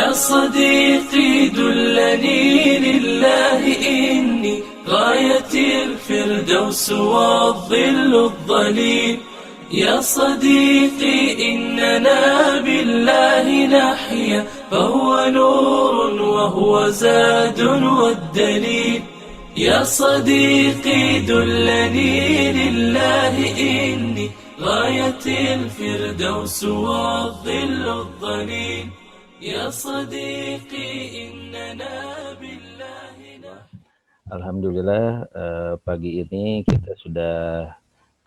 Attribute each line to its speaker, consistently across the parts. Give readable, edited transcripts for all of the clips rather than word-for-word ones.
Speaker 1: يا صديقي دلني لله إني غاية الفردوس والظل الظليل. يا صديقي إننا بالله نحيا فهو نور وهو زاد والدليل. يا صديقي دلني لله إني غاية الفردوس والظل الظليل. يا صديقي إننا بالله
Speaker 2: Alhamdulillah pagi ini kita sudah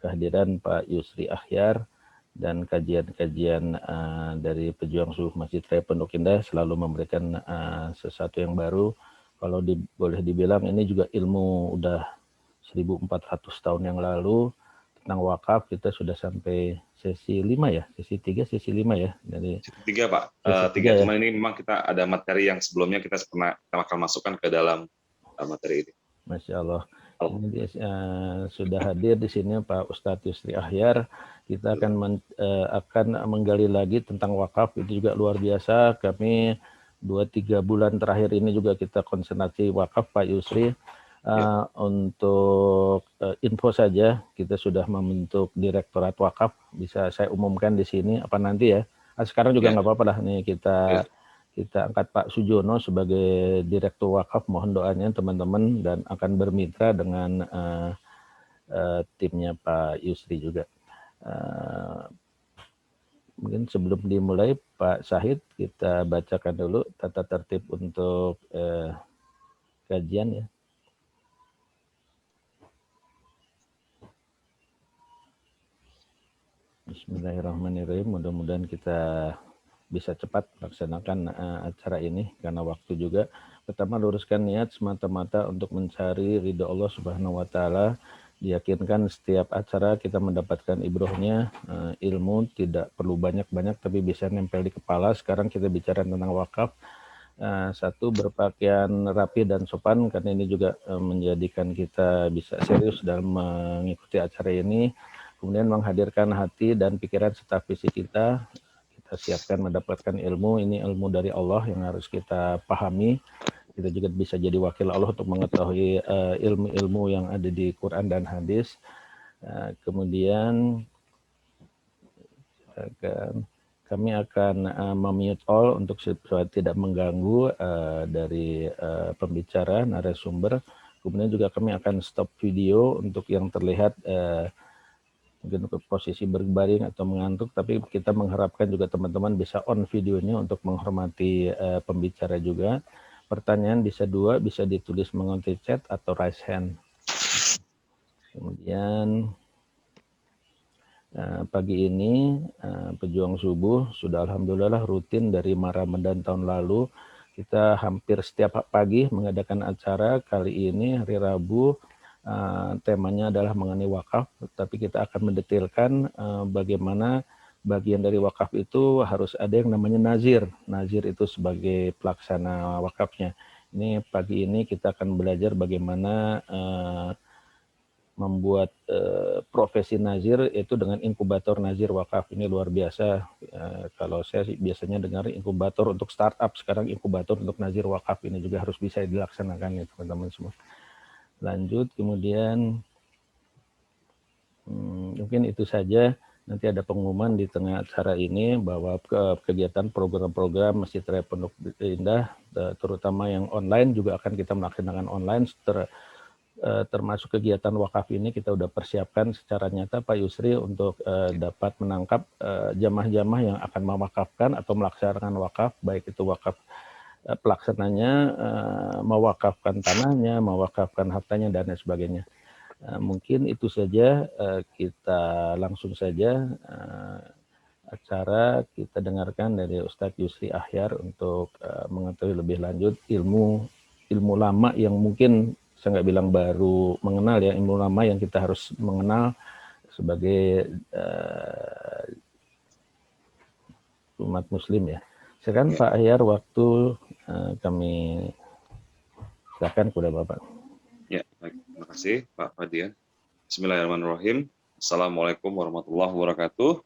Speaker 2: kehadiran Pak Yusri Akhyar dan kajian-kajian dari Pejuang Subuh Masjid Raya Pondok Indah selalu memberikan sesuatu yang baru. Kalau boleh dibilang ini juga ilmu udah 1400 tahun yang lalu tentang wakaf. Kita sudah sampai sesi 5 ya, sesi 3, sesi 5 ya. Dari
Speaker 3: sesi 3 Pak,
Speaker 2: sesi
Speaker 3: 3
Speaker 2: 3 ya.
Speaker 3: Cuman ini memang kita ada materi yang sebelumnya kita akan masukkan ke dalam materi ini.
Speaker 2: Masya Allah. Ini sudah hadir di sini Pak Ustadz Yusri Akhyar. Kita akan menggali lagi tentang wakaf. Itu juga luar biasa. Kami 2-3 bulan terakhir ini juga kita konsentrasi wakaf Pak Yusri. Untuk info saja, kita sudah membentuk Direktorat Wakaf. Bisa saya umumkan di sini apa nanti ya? Sekarang juga nggak apa-apa lah nih kita angkat Pak Sujono sebagai Direktur Wakaf. Mohon doanya teman-teman dan akan bermitra dengan timnya Pak Yusri juga. Mungkin sebelum dimulai Pak Syahid, kita bacakan dulu tata tertib untuk kajian ya. Bismillahirrahmanirrahim. Mudah-mudahan kita bisa cepat melaksanakan acara ini karena waktu juga. Pertama, luruskan niat semata-mata untuk mencari ridho Allah Subhanahu wa taala. Diyakinkan setiap acara kita mendapatkan ibrohnya, ilmu tidak perlu banyak-banyak tapi bisa nempel di kepala. Sekarang kita bicara tentang wakaf. Satu, berpakaian rapi dan sopan karena ini juga menjadikan kita bisa serius dalam mengikuti acara ini. Kemudian menghadirkan hati dan pikiran serta fisik kita siapkan mendapatkan ilmu. Ini ilmu dari Allah yang harus kita pahami. Kita juga bisa jadi wakil Allah untuk mengetahui ilmu-ilmu yang ada di Quran dan hadis. Kemudian kami akan memute all untuk supaya tidak mengganggu dari pembicara narasumber. Kemudian juga kami akan stop video untuk yang terlihat mungkin posisi berbaring atau mengantuk, tapi kita mengharapkan juga teman-teman bisa on videonya untuk menghormati pembicara juga. Pertanyaan bisa 2, bisa ditulis mengenai chat atau raise hand. Kemudian pagi ini Pejuang Subuh sudah alhamdulillah rutin dari Ramadan tahun lalu. Kita hampir setiap pagi mengadakan acara. Kali ini hari Rabu, temanya adalah mengenai wakaf, tapi kita akan mendetailkan bagaimana bagian dari wakaf itu harus ada yang namanya nazir. Nazir itu sebagai pelaksana wakafnya. Ini pagi ini kita akan belajar bagaimana membuat profesi nazir itu dengan inkubator nazir wakaf. Ini luar biasa. Kalau saya biasanya dengar inkubator untuk startup, sekarang inkubator untuk nazir wakaf ini juga harus bisa dilaksanakan ya teman-teman semua. Lanjut, kemudian mungkin itu saja. Nanti ada pengumuman di tengah acara ini bahwa kegiatan program-program Masjid Raya Pondok Indah, terutama yang online, juga akan kita melaksanakan online. Termasuk kegiatan wakaf ini kita sudah persiapkan secara nyata Pak Yusri untuk dapat menangkap jamaah-jamaah yang akan mewakafkan atau melaksanakan wakaf, baik itu wakaf pelaksananya, mewakafkan tanahnya, mewakafkan hartanya, dan lain sebagainya. Mungkin itu saja, kita langsung saja acara kita dengarkan dari Ustadz Yusri Akhyar untuk mengetahui lebih lanjut ilmu lama yang mungkin saya nggak bilang baru mengenal ya, ilmu lama yang kita harus mengenal sebagai umat muslim ya. Sekarang Pak Akhyar, waktu kami silakan kepada Bapak.
Speaker 3: Ya, baik. Terima kasih Pak Fadian. Bismillahirrahmanirrahim. Assalamualaikum warahmatullahi wabarakatuh.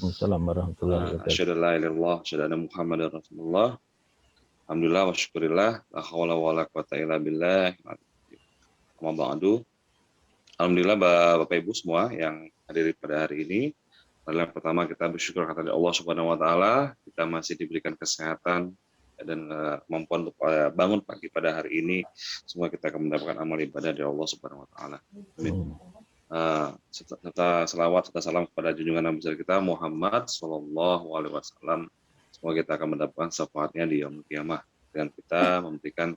Speaker 2: Assalamualaikum warahmatullahi wabarakatuh.
Speaker 3: Asyhadu an la ilaha illallah, asyhadu anna Muhammadar Rasulullah. Alhamdulillah wa syukurillah, la haula wala quwata illa billah. Amma ba'du. Alhamdulillah Bapak Ibu semua yang hadir pada hari ini. Yang pertama kita bersyukur kepada Allah Subhanahu wa taala, kita masih diberikan kesehatan dan kemampuan untuk bangun pagi pada hari ini. Semua kita akan mendapatkan amal ibadah dari Allah Subhanahu wa taala. Amin. Serta selawat serta salam kepada junjungan Nabi besar kita Muhammad sallallahu alaihi wasallam. Semoga kita akan mendapatkan syafaatnya di yaumul qiyamah dengan kita memberikan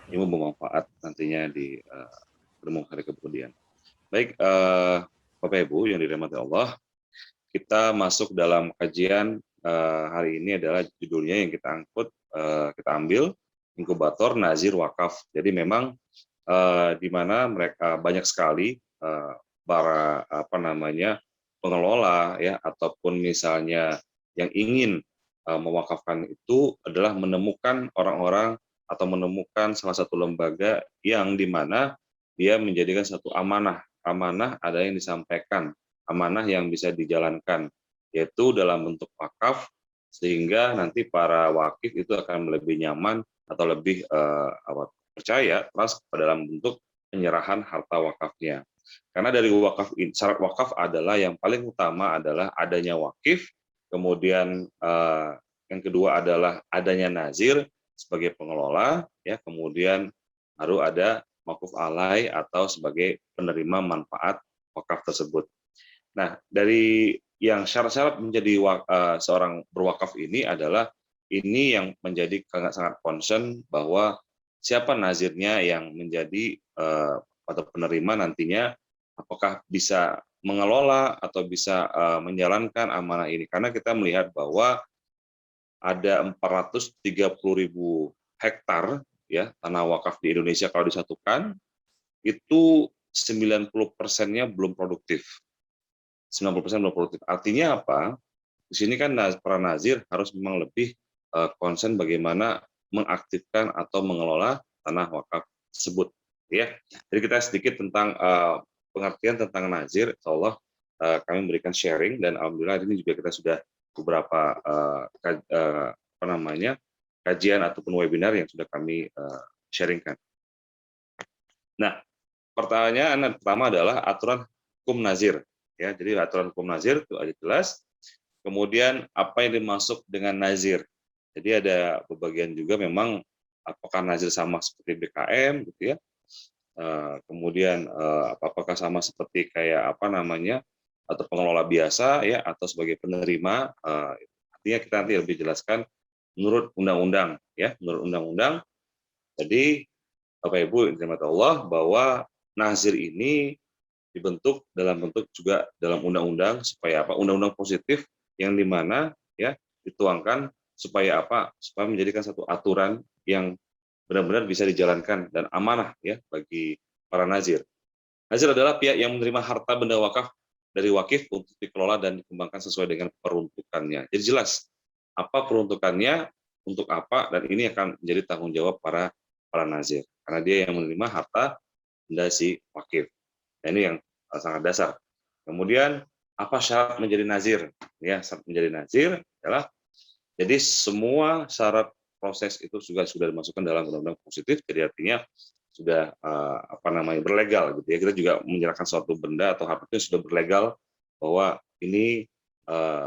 Speaker 3: ilmu bermanfaat nantinya di pertemuan hari kemudian. Baik, Bapak Ibu yang dirahmati Allah, kita masuk dalam kajian hari ini adalah judulnya yang kita kita ambil inkubator nazir wakaf. Jadi memang di mana mereka banyak sekali para pengelola ya ataupun misalnya yang ingin mewakafkan itu adalah menemukan orang-orang atau menemukan salah satu lembaga yang di mana dia menjadikan satu amanah ada yang disampaikan, amanah yang bisa dijalankan, yaitu dalam bentuk wakaf, sehingga nanti para wakif itu akan lebih nyaman atau lebih percaya, trust dalam bentuk penyerahan harta wakafnya. Karena dari wakaf, syarat wakaf adalah yang paling utama adalah adanya wakif, kemudian yang kedua adalah adanya nazir sebagai pengelola, ya, kemudian baru ada mauquf alai atau sebagai penerima manfaat wakaf tersebut. Nah, dari yang syarat-syarat menjadi seorang berwakaf ini adalah ini yang menjadi sangat concern bahwa siapa nazirnya yang menjadi atau penerima nantinya, apakah bisa mengelola atau bisa menjalankan amanah ini. Karena kita melihat bahwa ada 430.000 hektar ya tanah wakaf di Indonesia kalau disatukan itu 90%-nya belum produktif. 90% belum produktif. Artinya apa? Di sini kan para nazir harus memang lebih konsen bagaimana mengaktifkan atau mengelola tanah wakaf tersebut. Ya, jadi kita sedikit tentang pengertian tentang nazir. Insyaallah kami memberikan sharing dan alhamdulillah ini juga kita sudah beberapa kajian ataupun webinar yang sudah kami sharingkan. Nah, pertanyaan pertama adalah aturan hukum nazir. Ya, jadi aturan hukum nazir itu ada jelas. Kemudian apa yang dimaksud dengan nazir? Jadi ada pembagian juga memang apakah nazir sama seperti BKM gitu ya. Kemudian apakah sama seperti kayak atau pengelola biasa ya atau sebagai penerima. Artinya kita nanti lebih jelaskan menurut undang-undang ya, menurut undang-undang. Jadi Bapak Ibu yang dirahmati Allah bahwa nazir ini dibentuk dalam bentuk juga dalam undang-undang supaya apa? Undang-undang positif yang dimana ya dituangkan supaya apa? Supaya menjadikan satu aturan yang benar-benar bisa dijalankan dan amanah ya bagi para nazir. Nazir adalah pihak yang menerima harta benda wakaf dari wakif untuk dikelola dan dikembangkan sesuai dengan peruntukannya. Jadi jelas apa peruntukannya, untuk apa, dan ini akan menjadi tanggung jawab para nazir. Karena dia yang menerima harta benda si wakif. Nah, ini yang sangat dasar. Kemudian apa syarat menjadi nazir? Ya, syarat menjadi nazir adalah jadi semua syarat proses itu sudah dimasukkan dalam undang-undang positif. Jadi artinya sudah berlegal gitu ya. Kita juga menyerahkan suatu benda atau harta itu sudah berlegal bahwa ini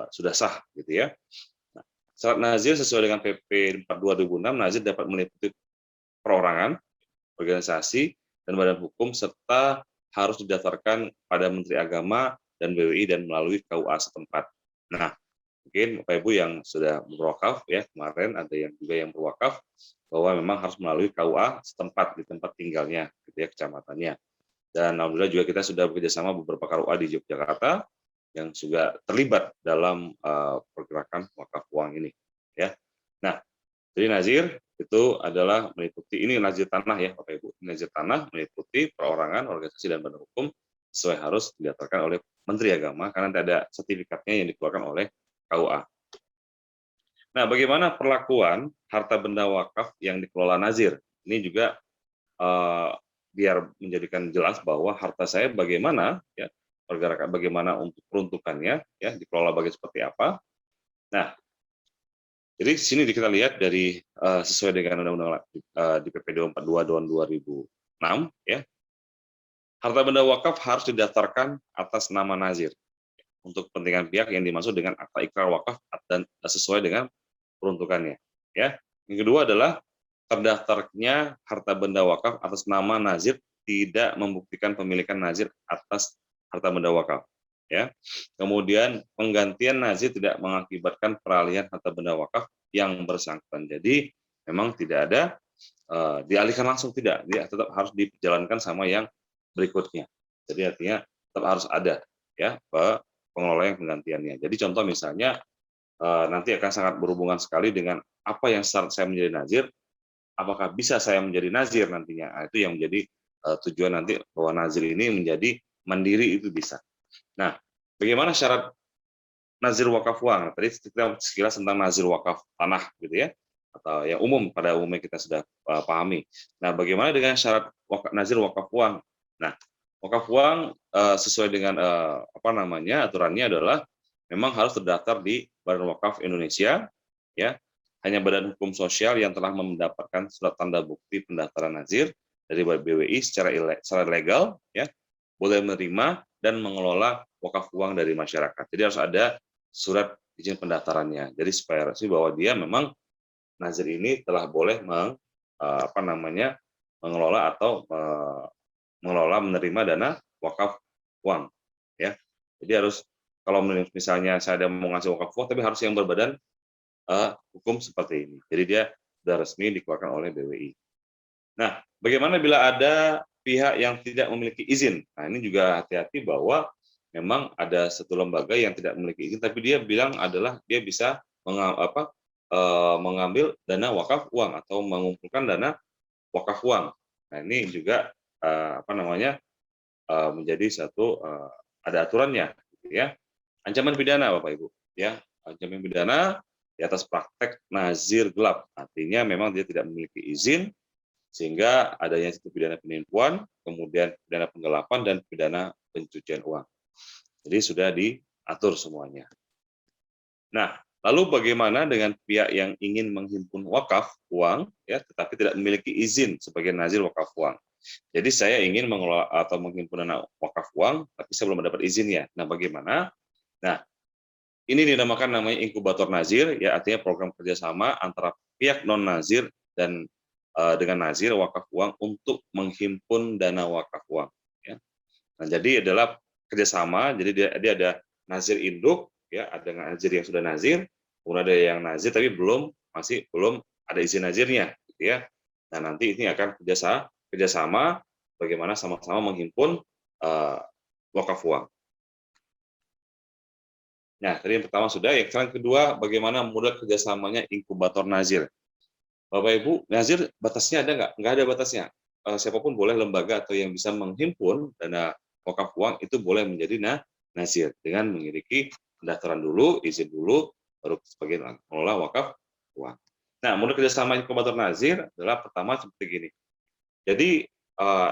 Speaker 3: sudah sah gitu ya. Nah, syarat nazir sesuai dengan PP 42 2006, nazir dapat meliputi perorangan, organisasi, dan badan hukum serta harus didaftarkan pada Menteri Agama dan BWI dan melalui KUA setempat. Nah, mungkin Bapak Ibu yang sudah berwakaf ya, kemarin ada yang juga yang berwakaf bahwa memang harus melalui KUA setempat di tempat tinggalnya gitu ya, kecamatannya. Dan alhamdulillah juga kita sudah bekerjasama beberapa KUA di Yogyakarta yang juga terlibat dalam pergerakan wakaf uang ini ya. Nah, jadi nazir itu adalah meliputi, ini nazir tanah ya Bapak Ibu, nazir tanah meliputi perorangan, organisasi, dan badan hukum sesuai harus didaftarkan oleh Menteri Agama karena tidak ada sertifikatnya yang dikeluarkan oleh KUA. Nah, bagaimana perlakuan harta benda wakaf yang dikelola nazir? Ini juga biar menjadikan jelas bahwa harta saya bagaimana ya, pergerakan bagaimana untuk peruntukannya ya, dikelola seperti apa. Nah, Jadi sini kita lihat dari sesuai dengan undang-undang di PP 42 tahun 2006 ya, harta benda wakaf harus didaftarkan atas nama nazir untuk kepentingan pihak yang dimaksud dengan akta ikrar wakaf dan sesuai dengan peruntukannya. Ya. Yang kedua adalah terdaftarnya harta benda wakaf atas nama nazir tidak membuktikan pemilikan nazir atas harta benda wakaf. Ya. Kemudian penggantian nazir tidak mengakibatkan peralihan harta benda wakaf yang bersangkutan. Jadi memang tidak ada dialihkan langsung, tidak, dia tetap harus dijalankan sama yang berikutnya. Jadi artinya tetap harus ada ya pengelola yang penggantiannya. Jadi contoh misalnya nanti akan sangat berhubungan sekali dengan apa yang syarat saya menjadi nazir, apakah bisa saya menjadi nazir nantinya. Nah, itu yang menjadi tujuan nanti bahwa nazir ini menjadi mandiri itu bisa. Nah, bagaimana syarat nazir wakaf uang? Tadi kita sekilas tentang nazir wakaf tanah gitu ya, atau yang umum pada umumnya kita sudah pahami. Nah, bagaimana dengan syarat nazir wakaf uang? Nah, wakaf uang sesuai dengan aturannya adalah memang harus terdaftar di Badan Wakaf Indonesia, ya. Hanya badan hukum sosial yang telah mendapatkan surat tanda bukti pendaftaran nazir dari BWI secara legal, ya, boleh menerima dan mengelola wakaf uang dari masyarakat. Jadi harus ada surat izin pendaftarannya. Jadi supaya resmi bahwa dia memang nazir ini telah boleh mengelola atau menerima dana wakaf uang, ya. Jadi harus, kalau misalnya saya ada mau ngasih wakaf uang tapi harus yang berbadan hukum seperti ini. Jadi dia sudah resmi dikeluarkan oleh BWI. Nah, bagaimana bila ada pihak yang tidak memiliki izin? Nah, ini juga hati-hati bahwa memang ada satu lembaga yang tidak memiliki izin tapi dia bilang adalah dia bisa mengambil dana wakaf uang atau mengumpulkan dana wakaf uang. Nah, ini juga menjadi satu ada aturannya, gitu ya. Ancaman pidana, Bapak Ibu, ya. Ancaman pidana di atas praktek nazir gelap, artinya memang dia tidak memiliki izin sehingga adanya satu pidana penipuan, kemudian pidana penggelapan dan pidana pencucian uang. Jadi sudah diatur semuanya. Nah, lalu bagaimana dengan pihak yang ingin menghimpun wakaf uang, ya, tetapi tidak memiliki izin sebagai nazir wakaf uang? Jadi saya ingin mengelola atau menghimpun dana wakaf uang, tapi saya belum mendapat izinnya. Nah, bagaimana? Nah, ini dinamakan namanya inkubator nazir, ya, artinya program kerjasama antara pihak non nazir dan dengan nazir wakaf uang untuk menghimpun dana wakaf uang. Ya. Nah, jadi adalah kerjasama. Jadi dia ada nazir induk, ya, ada nazir yang sudah nazir, kemudian ada yang nazir tapi masih belum ada izin nazirnya, gitu ya. Nah, nanti ini akan kerjasama bagaimana sama-sama menghimpun wakaf uang. Nah, tadi yang pertama sudah, yang kedua bagaimana model kerjasamanya inkubator nazir. Bapak Ibu, nazir batasnya ada nggak? Nggak ada batasnya. Siapapun boleh, lembaga atau yang bisa menghimpun dana wakaf uang itu boleh menjadi nazir dengan memiliki pendaftaran dulu, izin dulu, baru sebagai pengelola wakaf uang. Nah, model kerjasama inkubator nazir adalah pertama seperti gini. Jadi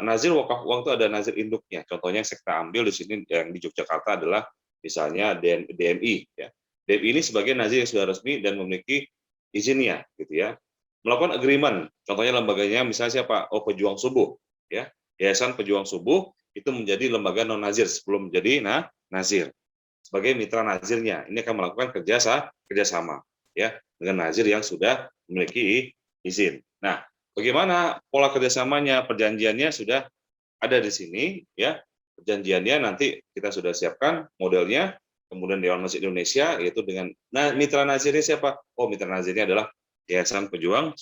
Speaker 3: nazir wakaf uang itu ada nazir induknya. Contohnya yang saya ambil di sini yang di Yogyakarta adalah misalnya DMI. Ya. DMI ini sebagai nazir yang sudah resmi dan memiliki izinnya, gitu ya. Melakukan agreement, contohnya lembaganya misalnya siapa? Oh, Pejuang Subuh, ya. Yayasan Pejuang Subuh itu menjadi lembaga non nazir sebelum menjadi nazir. Sebagai mitra nazirnya, ini akan melakukan kerjasama, ya, dengan nazir yang sudah memiliki izin. Nah, bagaimana pola kerjasamanya? Perjanjiannya sudah ada di sini, ya. Perjanjiannya nanti kita sudah siapkan modelnya. Kemudian Dewan Masjid Indonesia, yaitu dengan mitra nazirnya siapa? Oh, mitra nazirnya adalah Yayasan Pejuang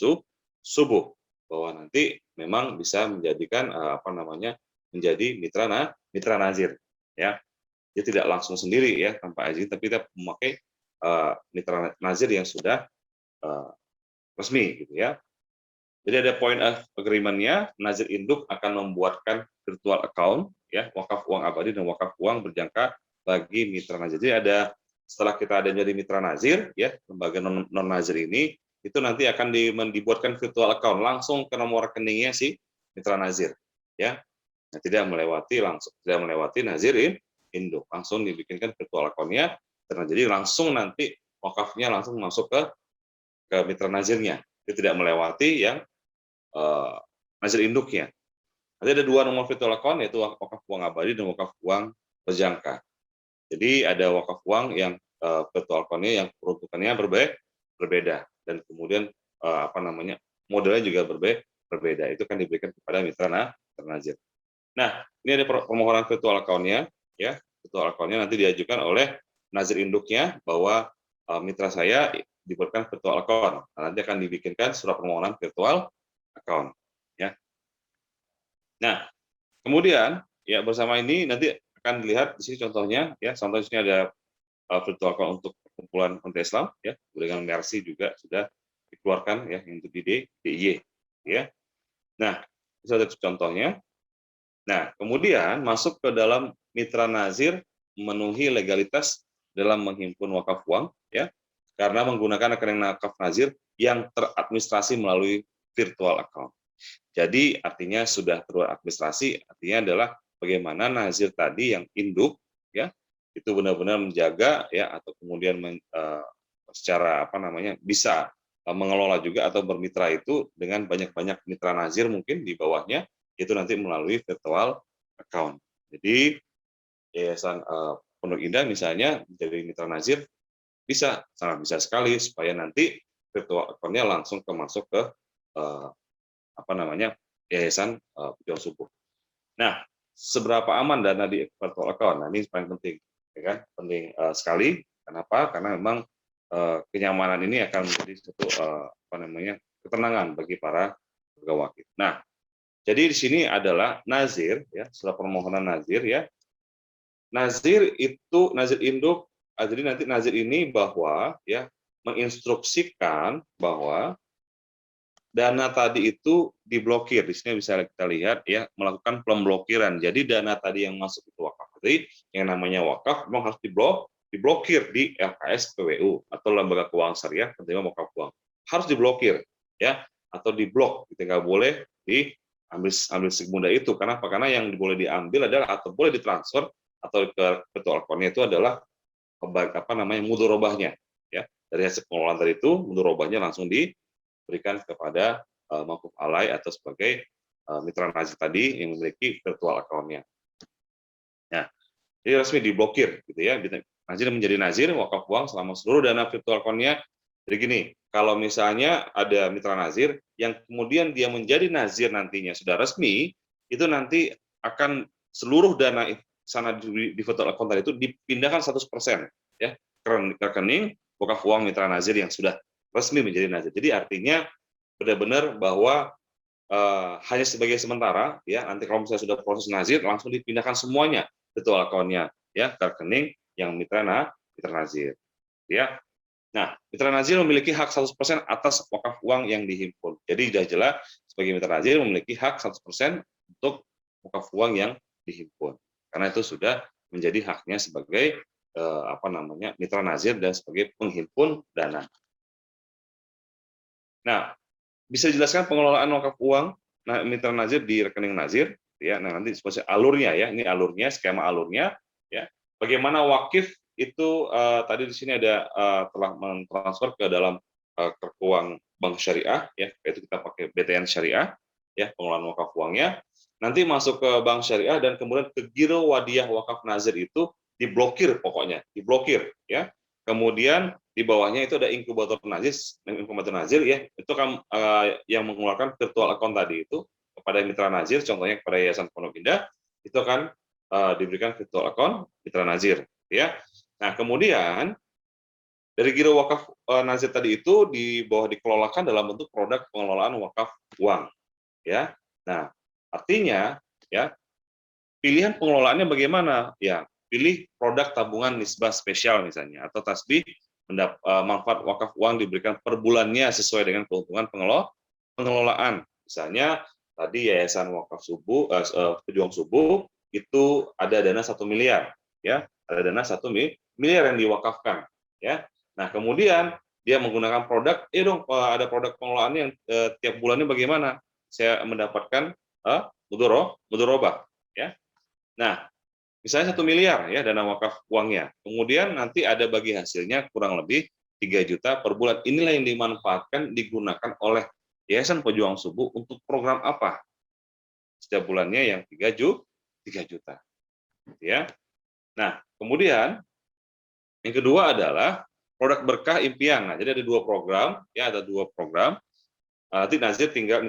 Speaker 3: Subuh, bahwa nanti memang bisa menjadikan menjadi mitra nazir, ya. Dia tidak langsung sendiri, ya, tanpa izin, tapi kita memakai mitra nazir yang sudah resmi, gitu ya. Jadi ada point of agreement-nya, nazir induk akan membuatkan virtual account, ya, wakaf uang abadi dan wakaf uang berjangka bagi mitra nazir. Jadi setelah kita ada jadi mitra nazir, ya, lembaga non nazir ini itu nanti akan dibuatkan virtual account langsung ke nomor rekeningnya si mitra nazir, ya. Nah, tidak melewati nazir induk, langsung dibikinkan virtual account-nya, dan jadi langsung nanti wakafnya langsung masuk ke ke mitra nazirnya. Dia tidak melewati yang nazir induknya. Nanti ada 2 nomor virtual account, yaitu wakaf uang abadi dan wakaf uang berjangka. Jadi ada wakaf uang yang virtual account-nya yang peruntukannya berbeda, dan kemudian modelnya juga berbeda. Itu kan diberikan kepada mitra nazir. Nah, ini ada permohonan virtual account-nya, ya. Virtual account-nya nanti diajukan oleh nazir induknya bahwa mitra saya diberikan virtual account. Nah, nanti akan dibikinkan surat permohonan virtual account, ya. Nah, kemudian ya bersama ini nanti akan dilihat di sini contohnya, ya. Contoh di sini ada virtual account untuk kumpulan Umat Islam, ya. Dengan Mercy juga sudah dikeluarkan, ya, untuk di DIY, ya. Nah, itu ada contohnya. Nah, kemudian masuk ke dalam mitra nazir memenuhi legalitas dalam menghimpun wakaf uang, ya, karena menggunakan rekening wakaf nazir yang teradministrasi melalui virtual account. Jadi artinya sudah teradministrasi, artinya adalah bagaimana nazir tadi yang induk, ya, itu benar-benar menjaga, ya, atau kemudian secara bisa mengelola juga atau bermitra itu dengan banyak-banyak mitra nazir mungkin di bawahnya, itu nanti melalui virtual account. Jadi Yayasan Pondok Indah misalnya menjadi mitra nazir sangat bisa sekali supaya nanti virtual account-nya langsung masuk ke Yayasan Pejuang Subuh. Nah, seberapa aman dana di virtual account? Nah, ini paling penting, ya kan? Penting sekali. Kenapa? Karena memang kenyamanan ini akan menjadi satu ketenangan bagi para pegawai wakil. Nah, jadi di sini adalah nazir, ya, setelah permohonan nazir, ya. Nazir itu nazir induk, jadi nanti nazir ini bahwa, ya, menginstruksikan bahwa dana tadi itu diblokir. Di sini bisa kita lihat, ya, melakukan pemblokiran. Jadi dana tadi yang masuk itu wakaf tadi, yang namanya wakaf memang harus diblokir di LKS PWU atau lembaga keuangan syariah penerima wakaf uang. Harus diblokir, ya, atau diblok, gitu, nggak boleh diambil semudah itu. Kenapa? Karena yang boleh diambil adalah atau boleh ditransfer atau ke virtual account-nya itu adalah mudorobahnya, ya, dari hasil pengelolaan tadi itu mudorobahnya langsung diberikan kepada mauquf alai atau sebagai mitra nazir tadi yang memiliki virtual account-nya. Nah, jadi resmi diblokir, gitu, ya. Nazir menjadi nazir wakaf uang selama seluruh dana virtual account-nya. Jadi gini, kalau misalnya ada mitra nazir yang kemudian dia menjadi nazir nantinya sudah resmi, itu nanti akan seluruh dana sana di virtual account tadi itu dipindahkan 100%, ya, ke rekening wakaf uang mitra nazir yang sudah resmi menjadi nazir. Jadi artinya benar-benar bahwa hanya sebagai sementara, ya, nanti kalau misalnya sudah proses nazir langsung dipindahkan semuanya virtual account-nya, ya, ke rekening yang mitra nazir, ya. Nah, mitra nazir memiliki hak 100% atas wakaf uang yang dihimpun. Jadi sudah jelas sebagai mitra nazir memiliki hak 100% untuk wakaf uang yang dihimpun. Karena itu sudah menjadi haknya sebagai mitra nazir dan sebagai penghimpun dana. Nah, bisa dijelaskan pengelolaan wakaf uang mitra nazir di rekening nazir, ya. Nah, nanti seperti alurnya, ya. Ini alurnya, skema alurnya, ya. Bagaimana wakif itu tadi di sini ada telah mentransfer ke dalam keuangan bank syariah, ya, yaitu kita pakai BTN syariah, ya, pengelolaan wakaf uangnya. Nanti masuk ke bank syariah dan kemudian ke giro wadiyah wakaf nazir itu diblokir, pokoknya diblokir, ya. Kemudian di bawahnya itu ada inkubator nazir, ya, itu kan yang mengeluarkan virtual account tadi itu kepada mitra nazir, contohnya kepada Yayasan Pondok Indah, itu akan diberikan virtual account mitra nazir, ya. Nah, kemudian dari giro wakaf nazir tadi itu di bawah dikelolakan dalam bentuk produk pengelolaan wakaf uang, ya. Nah, artinya, ya, pilihan pengelolaannya bagaimana? Ya, pilih produk tabungan nisbah spesial misalnya, atau tasbih manfaat wakaf uang diberikan per bulannya sesuai dengan keuntungan pengelolaan. Misalnya tadi Yayasan Wakaf Subuh, Pejuang Subuh itu ada dana 1 miliar, ya, ada dana 1 miliar yang diwakafkan, ya. Nah, kemudian dia menggunakan produk, ada produk pengelolaannya yang tiap bulannya bagaimana? Saya mendapatkan mudorobah, ya. Nah, misalnya 1 miliar, ya, dana wakaf uangnya. Kemudian nanti ada bagi hasilnya kurang lebih 3 juta per bulan. Inilah yang dimanfaatkan, digunakan oleh Yayasan Pejuang Subuh untuk program apa? Setiap bulannya yang 3 juta. Ya. Nah, kemudian yang kedua adalah produk berkah impian. Nah, jadi ada 2 program, ya ada 2 program. Nanti Nazir tinggal,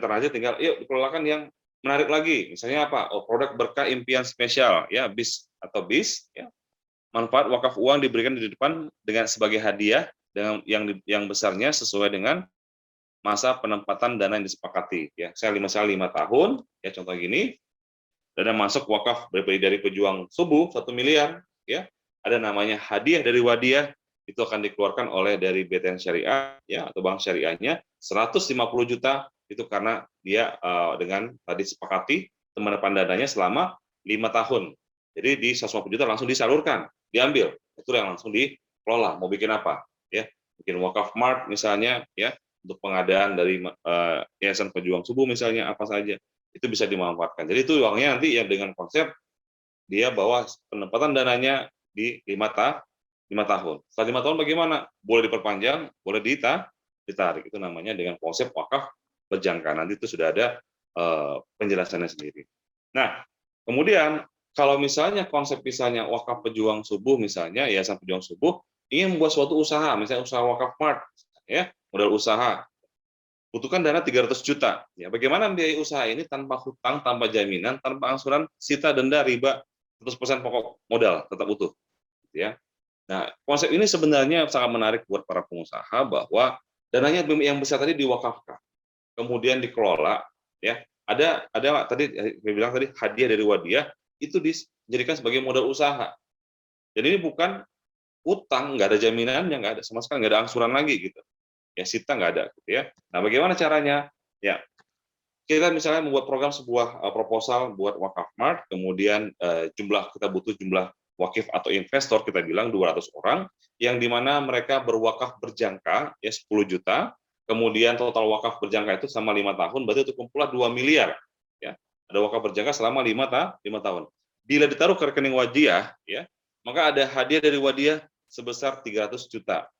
Speaker 3: yuk dikelolakan yang menarik lagi. Misalnya apa? Oh, produk berkah impian spesial, ya BIS atau BIS. Ya. Manfaat wakaf uang diberikan di depan dengan sebagai hadiah dengan yang besarnya sesuai dengan masa penempatan dana yang disepakati. Ya, saya 5 tahun, ya contoh gini, dana masuk wakaf dari pejuang subuh 1 miliar, ya ada namanya hadiah dari Wadiah, itu akan dikeluarkan oleh dari BTN Syariah, ya atau bank syariahnya 150 juta, itu karena dia dengan tadi sepakati penerapan dananya selama 5 tahun. Jadi di 150 juta langsung disalurkan, diambil, itu yang langsung dikelola. Mau bikin apa? Ya, bikin wakaf mart misalnya, ya untuk pengadaan dari Yayasan Pejuang Subuh misalnya apa saja, itu bisa dimanfaatkan. Jadi itu uangnya nanti yang dengan konsep dia bawa penempatan dananya di 5 tahun. Setelah 5 tahun bagaimana? Boleh diperpanjang, boleh ditarik. Itu namanya dengan konsep wakaf berjangka. Nanti itu sudah ada penjelasannya sendiri. Nah, kemudian kalau misalnya konsep misalnya wakaf pejuang subuh misalnya, Yayasan Pejuang Subuh ingin membuat suatu usaha, misalnya usaha wakaf mart, ya modal usaha, butuhkan dana 300 juta. Ya, bagaimana biaya usaha ini tanpa hutang, tanpa jaminan, tanpa angsuran, sita, denda, riba, 100% pokok modal tetap utuh. Ya. Nah, konsep ini sebenarnya sangat menarik buat para pengusaha bahwa dananya yang besar tadi diwakafkan, kemudian dikelola. Ya, ada tadi saya bilang tadi hadiah dari Wadiah itu dijadikan sebagai modal usaha. Jadi ini bukan utang, nggak ada jaminannya, nggak ada sama sekali, nggak ada angsuran lagi gitu. Ya sita nggak ada gitu ya. Nah, bagaimana caranya? Ya, kita misalnya membuat program sebuah proposal buat wakaf mart, kemudian kita butuh jumlah wakif atau investor, kita bilang 200 orang, yang dimana mereka berwakaf berjangka ya 10 juta, kemudian total wakaf berjangka itu selama 5 tahun, berarti itu kumpulah 2 miliar. Ya, ada wakaf berjangka selama 5 tahun. Bila ditaruh ke rekening Wadiah, ya, maka ada hadiah dari Wadiah sebesar 300 juta.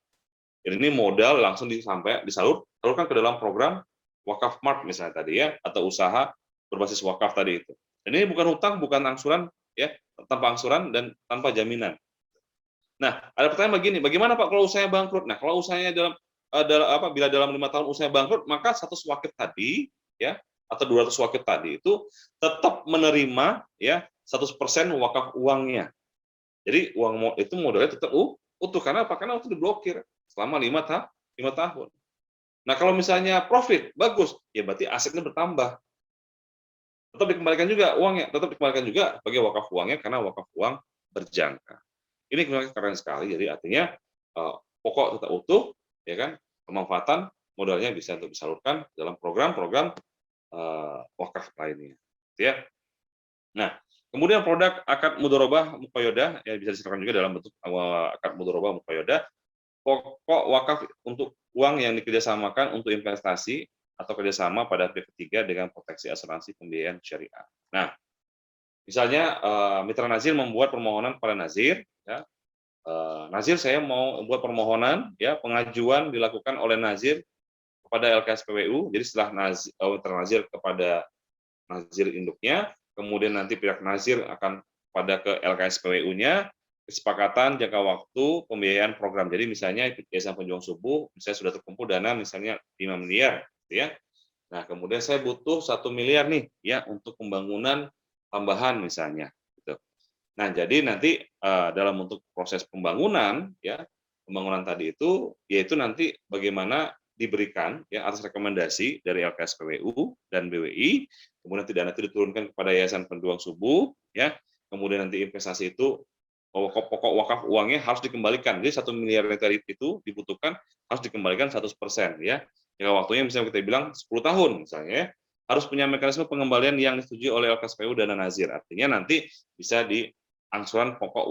Speaker 3: Jadi ini modal langsung disalurkan ke dalam program wakaf mart misalnya tadi ya, atau usaha berbasis wakaf tadi itu. Dan ini bukan hutang, bukan angsuran ya, tanpa angsuran dan tanpa jaminan. Nah, ada pertanyaan begini, bagaimana Pak kalau usahanya bangkrut? Nah, kalau usahanya bila dalam 5 tahun usaha bangkrut, maka 100 wakif tadi ya atau 200 wakif tadi itu tetap menerima ya 100% wakaf uangnya. Jadi uang itu modalnya tetap utuh karena apa? Karena itu diblokir selama 5 tahun. Nah, kalau misalnya profit bagus, ya berarti asetnya bertambah. Tetap dikembalikan juga uangnya, tetap dikembalikan juga sebagai wakaf uangnya karena wakaf uang berjangka. Ini keren sekali. Jadi artinya pokok tetap utuh, ya kan? Pemanfaatan modalnya bisa untuk disalurkan dalam program-program wakaf lainnya. Ya. Nah, kemudian produk akad mudharabah muqayyadah ya bisa diserahkan juga dalam bentuk akad mudharabah muqayyadah. Pokok wakaf untuk uang yang dikerjasamakan untuk investasi atau kerjasama pada pihak ketiga dengan proteksi asuransi pembiayaan syariah. Nah, misalnya mitra nazir membuat permohonan pada nazir, ya, nazir saya mau buat permohonan, ya pengajuan dilakukan oleh nazir kepada LKSPWU. Jadi setelah mitra nazir kepada nazir induknya, kemudian nanti pihak nazir akan pada ke LKSPWU-nya, kesepakatan jangka waktu pembiayaan program. Jadi misalnya Yayasan Pejuang Subuh, misalnya sudah terkumpul dana misalnya 5 miliar, gitu ya. Nah, kemudian saya butuh 1 miliar nih, ya untuk pembangunan tambahan misalnya. Gitu. Nah, jadi nanti dalam untuk proses pembangunan, ya pembangunan tadi itu, yaitu nanti bagaimana diberikan ya atas rekomendasi dari LKSPWU dan BWI, kemudian dana itu diturunkan kepada Yayasan Pejuang Subuh, ya. Kemudian nanti investasi itu pokok wakaf uangnya harus dikembalikan. Jadi 1 miliar tadi itu dibutuhkan harus dikembalikan 100%, ya. Jika waktunya misalnya kita bilang 10 tahun misalnya, ya, harus punya mekanisme pengembalian yang disetujui oleh LKSPWU dan nazir. Artinya nanti bisa diangsuran pokok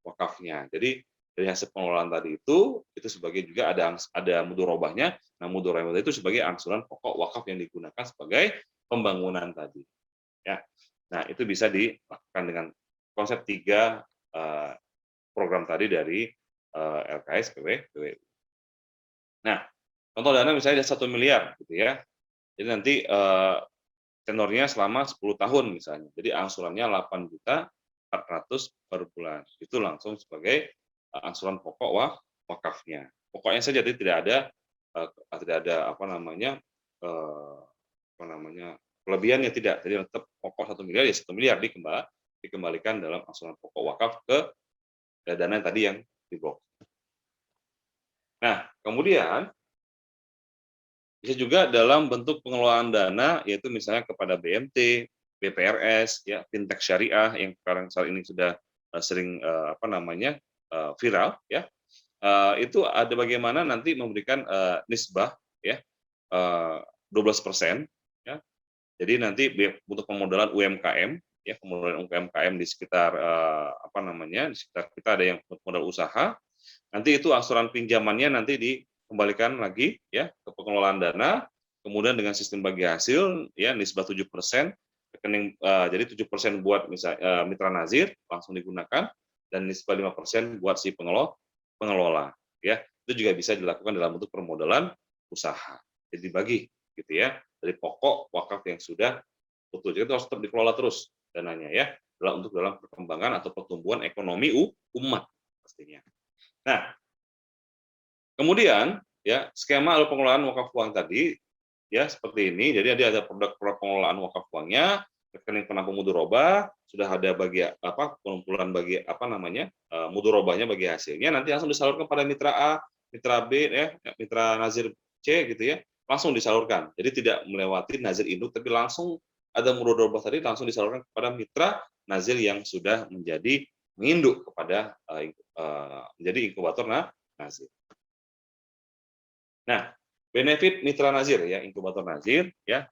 Speaker 3: wakafnya. Jadi dari hasil pengelolaan tadi itu sebagai juga ada mudharabahnya. Nah, mudharabah itu sebagai angsuran pokok wakaf yang digunakan sebagai pembangunan tadi. Ya. Nah, itu bisa dilakukan dengan konsep 3 program tadi dari LKSPWU. Nah, contoh dana misalnya 1 miliar gitu ya. Jadi nanti tenornya selama 10 tahun misalnya. Jadi angsurannya 8.400.000 per bulan. Itu langsung sebagai angsuran pokok wakafnya. Pokoknya saja, jadi tidak ada apa namanya kelebihannya, tidak. Jadi tetap pokok 1 miliar ya 1 miliar dikembalikan dalam angsuran pokok wakaf ke dana tadi yang diblok. Nah, kemudian bisa juga dalam bentuk pengelolaan dana, yaitu misalnya kepada BMT, BPRS, ya, fintech syariah yang sekarang saat ini sudah sering viral, ya. Itu ada bagaimana nanti memberikan nisbah, ya, 12%, ya. Jadi nanti untuk pemodalan UMKM, ya, pemodalan UMKM di sekitar di sekitar kita ada yang modal usaha. Nanti itu angsuran pinjamannya nanti dikembalikan lagi, ya, ke pengelolaan dana, kemudian dengan sistem bagi hasil, ya, nisbah 7%, rekening jadi 7% buat mitra nazir langsung digunakan, dan nisbah 5% buat si pengelola, ya. Itu juga bisa dilakukan dalam bentuk permodalan usaha. Jadi dibagi gitu ya, dari pokok wakaf yang sudah betul. Jadi itu harus tetap dikelola terus dananya, ya, untuk dalam perkembangan atau pertumbuhan ekonomi umat pastinya. Nah, kemudian ya skema pengelolaan wakaf uang tadi ya seperti ini. Jadi ada produk pengelolaan wakaf uangnya, rekening penampung mudharabah, sudah ada bagi pengumpulan bagi mudharabahnya bagi hasilnya, nanti langsung disalurkan pada mitra A, mitra B, ya, mitra nazir C gitu ya, langsung disalurkan. Jadi tidak melewati nazir induk, tapi langsung ada mudharabah tadi langsung disalurkan kepada mitra nazir yang sudah menjadi menginduk kepada menjadi inkubator nazir. Nah, benefit mitra nazir ya, inkubator nazir ya.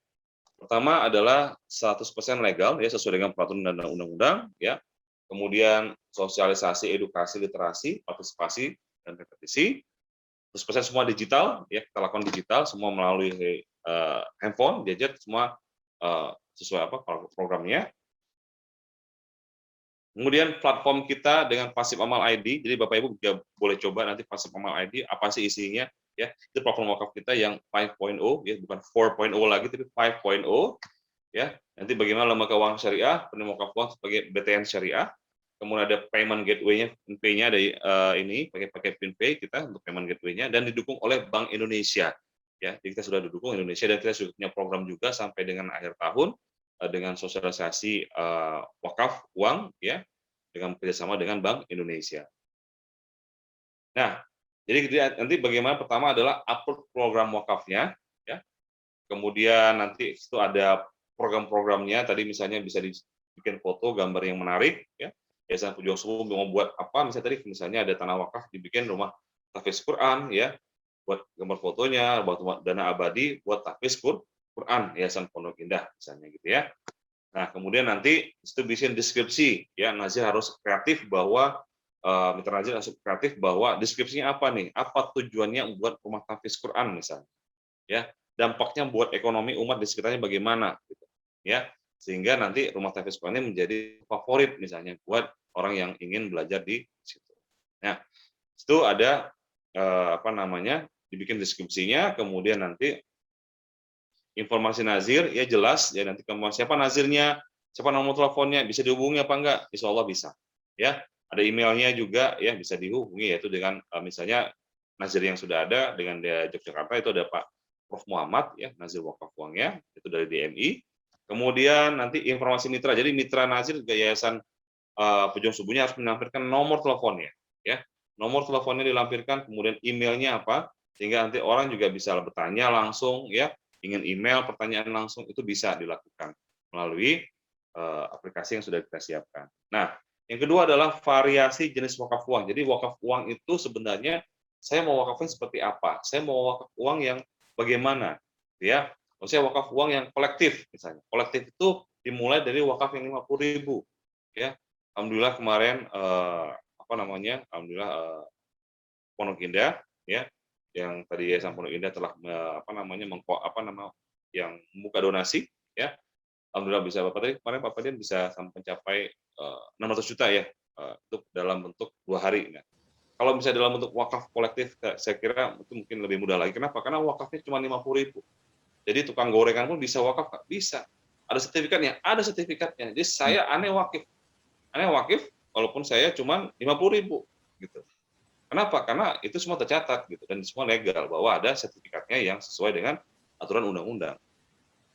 Speaker 3: Pertama adalah 100% legal ya, sesuai dengan peraturan dan undang-undang ya. Kemudian sosialisasi, edukasi, literasi, partisipasi dan repetisi. 100% semua digital ya, kita lakukan digital semua melalui handphone, gadget, semua sesuai programnya. Kemudian platform kita dengan Pasif Amal ID, jadi Bapak Ibu juga boleh coba nanti Pasif Amal ID apa sih isinya ya. Itu platform wakaf kita yang 5.0 ya, bukan 4.0 lagi tapi 5.0 ya. Nanti bagaimana lembaga keuangan syariah, penerima wakaf uang sebagai BTN syariah. Kemudian ada payment gateway-nya, PinPay-nya dari ini pakai PinPay kita untuk payment gateway-nya, dan didukung oleh Bank Indonesia ya. Jadi kita sudah didukung Indonesia, dan kita sudah punya program juga sampai dengan akhir tahun dengan sosialisasi wakaf uang ya, dengan kerjasama dengan Bank Indonesia. Nah, jadi nanti bagaimana, pertama adalah upload program wakafnya ya, kemudian nanti itu ada program-programnya tadi, misalnya bisa dibikin foto gambar yang menarik ya, Yayasan Pejuang Subuh mau buat apa, misalnya ada tanah wakaf dibikin rumah tahfiz Quran ya, buat gambar fotonya, buat dana abadi buat tahfiz Quran Yayasan Pondok Indah misalnya gitu ya. Nah, kemudian nanti itu bikin deskripsi ya, nazir harus kreatif bahwa mitra nazir harus kreatif bahwa deskripsinya apa nih, apa tujuannya buat rumah tahfiz Quran misalnya ya, dampaknya buat ekonomi umat di sekitarnya bagaimana gitu ya, sehingga nanti rumah tahfiz Quran ini menjadi favorit misalnya buat orang yang ingin belajar di situ. Nah, itu ada dibikin deskripsinya, kemudian nanti informasi nazir ya jelas ya, nanti siapa nazirnya, siapa nomor teleponnya, bisa dihubungi apa enggak, insya Allah bisa ya. Ada emailnya juga ya, bisa dihubungi, yaitu dengan misalnya nazir yang sudah ada dengan di Yogyakarta itu ada Pak Prof Muhammad ya, nazir wakaf uangnya itu dari DMI. Kemudian nanti informasi mitra, jadi mitra nazir Yayasan Pejuang Subuhnya harus menampilkan nomor teleponnya ya, nomor teleponnya dilampirkan, kemudian emailnya apa, sehingga nanti orang juga bisa bertanya langsung ya, ingin email pertanyaan langsung, itu bisa dilakukan melalui aplikasi yang sudah kita siapkan. Nah, yang kedua adalah variasi jenis wakaf uang. Jadi wakaf uang itu sebenarnya saya mau wakafin seperti apa? Saya mau wakaf uang yang bagaimana? Ya, saya wakaf uang yang kolektif misalnya. Kolektif itu dimulai dari wakaf yang 50.000 ya. Alhamdulillah kemarin alhamdulillah Pondok Indah ya, yang tadi Yayasan Pondok Indah telah yang membuka donasi ya. Alhamdulillah bisa kemarin Pak Fadian bisa sampai mencapai 600 juta ya, untuk dalam bentuk 2 hari. Nah, Kalau misalnya dalam bentuk wakaf kolektif, saya kira itu mungkin lebih mudah lagi. Kenapa? Karena wakafnya cuma 50.000. Jadi tukang gorengan pun bisa wakaf, nggak bisa. Ada sertifikatnya, ada sertifikatnya. Jadi saya aneh wakif, walaupun saya cuma 50.000 gitu. Kenapa? Karena itu semua tercatat gitu dan semua legal bahwa ada sertifikatnya yang sesuai dengan aturan undang-undang.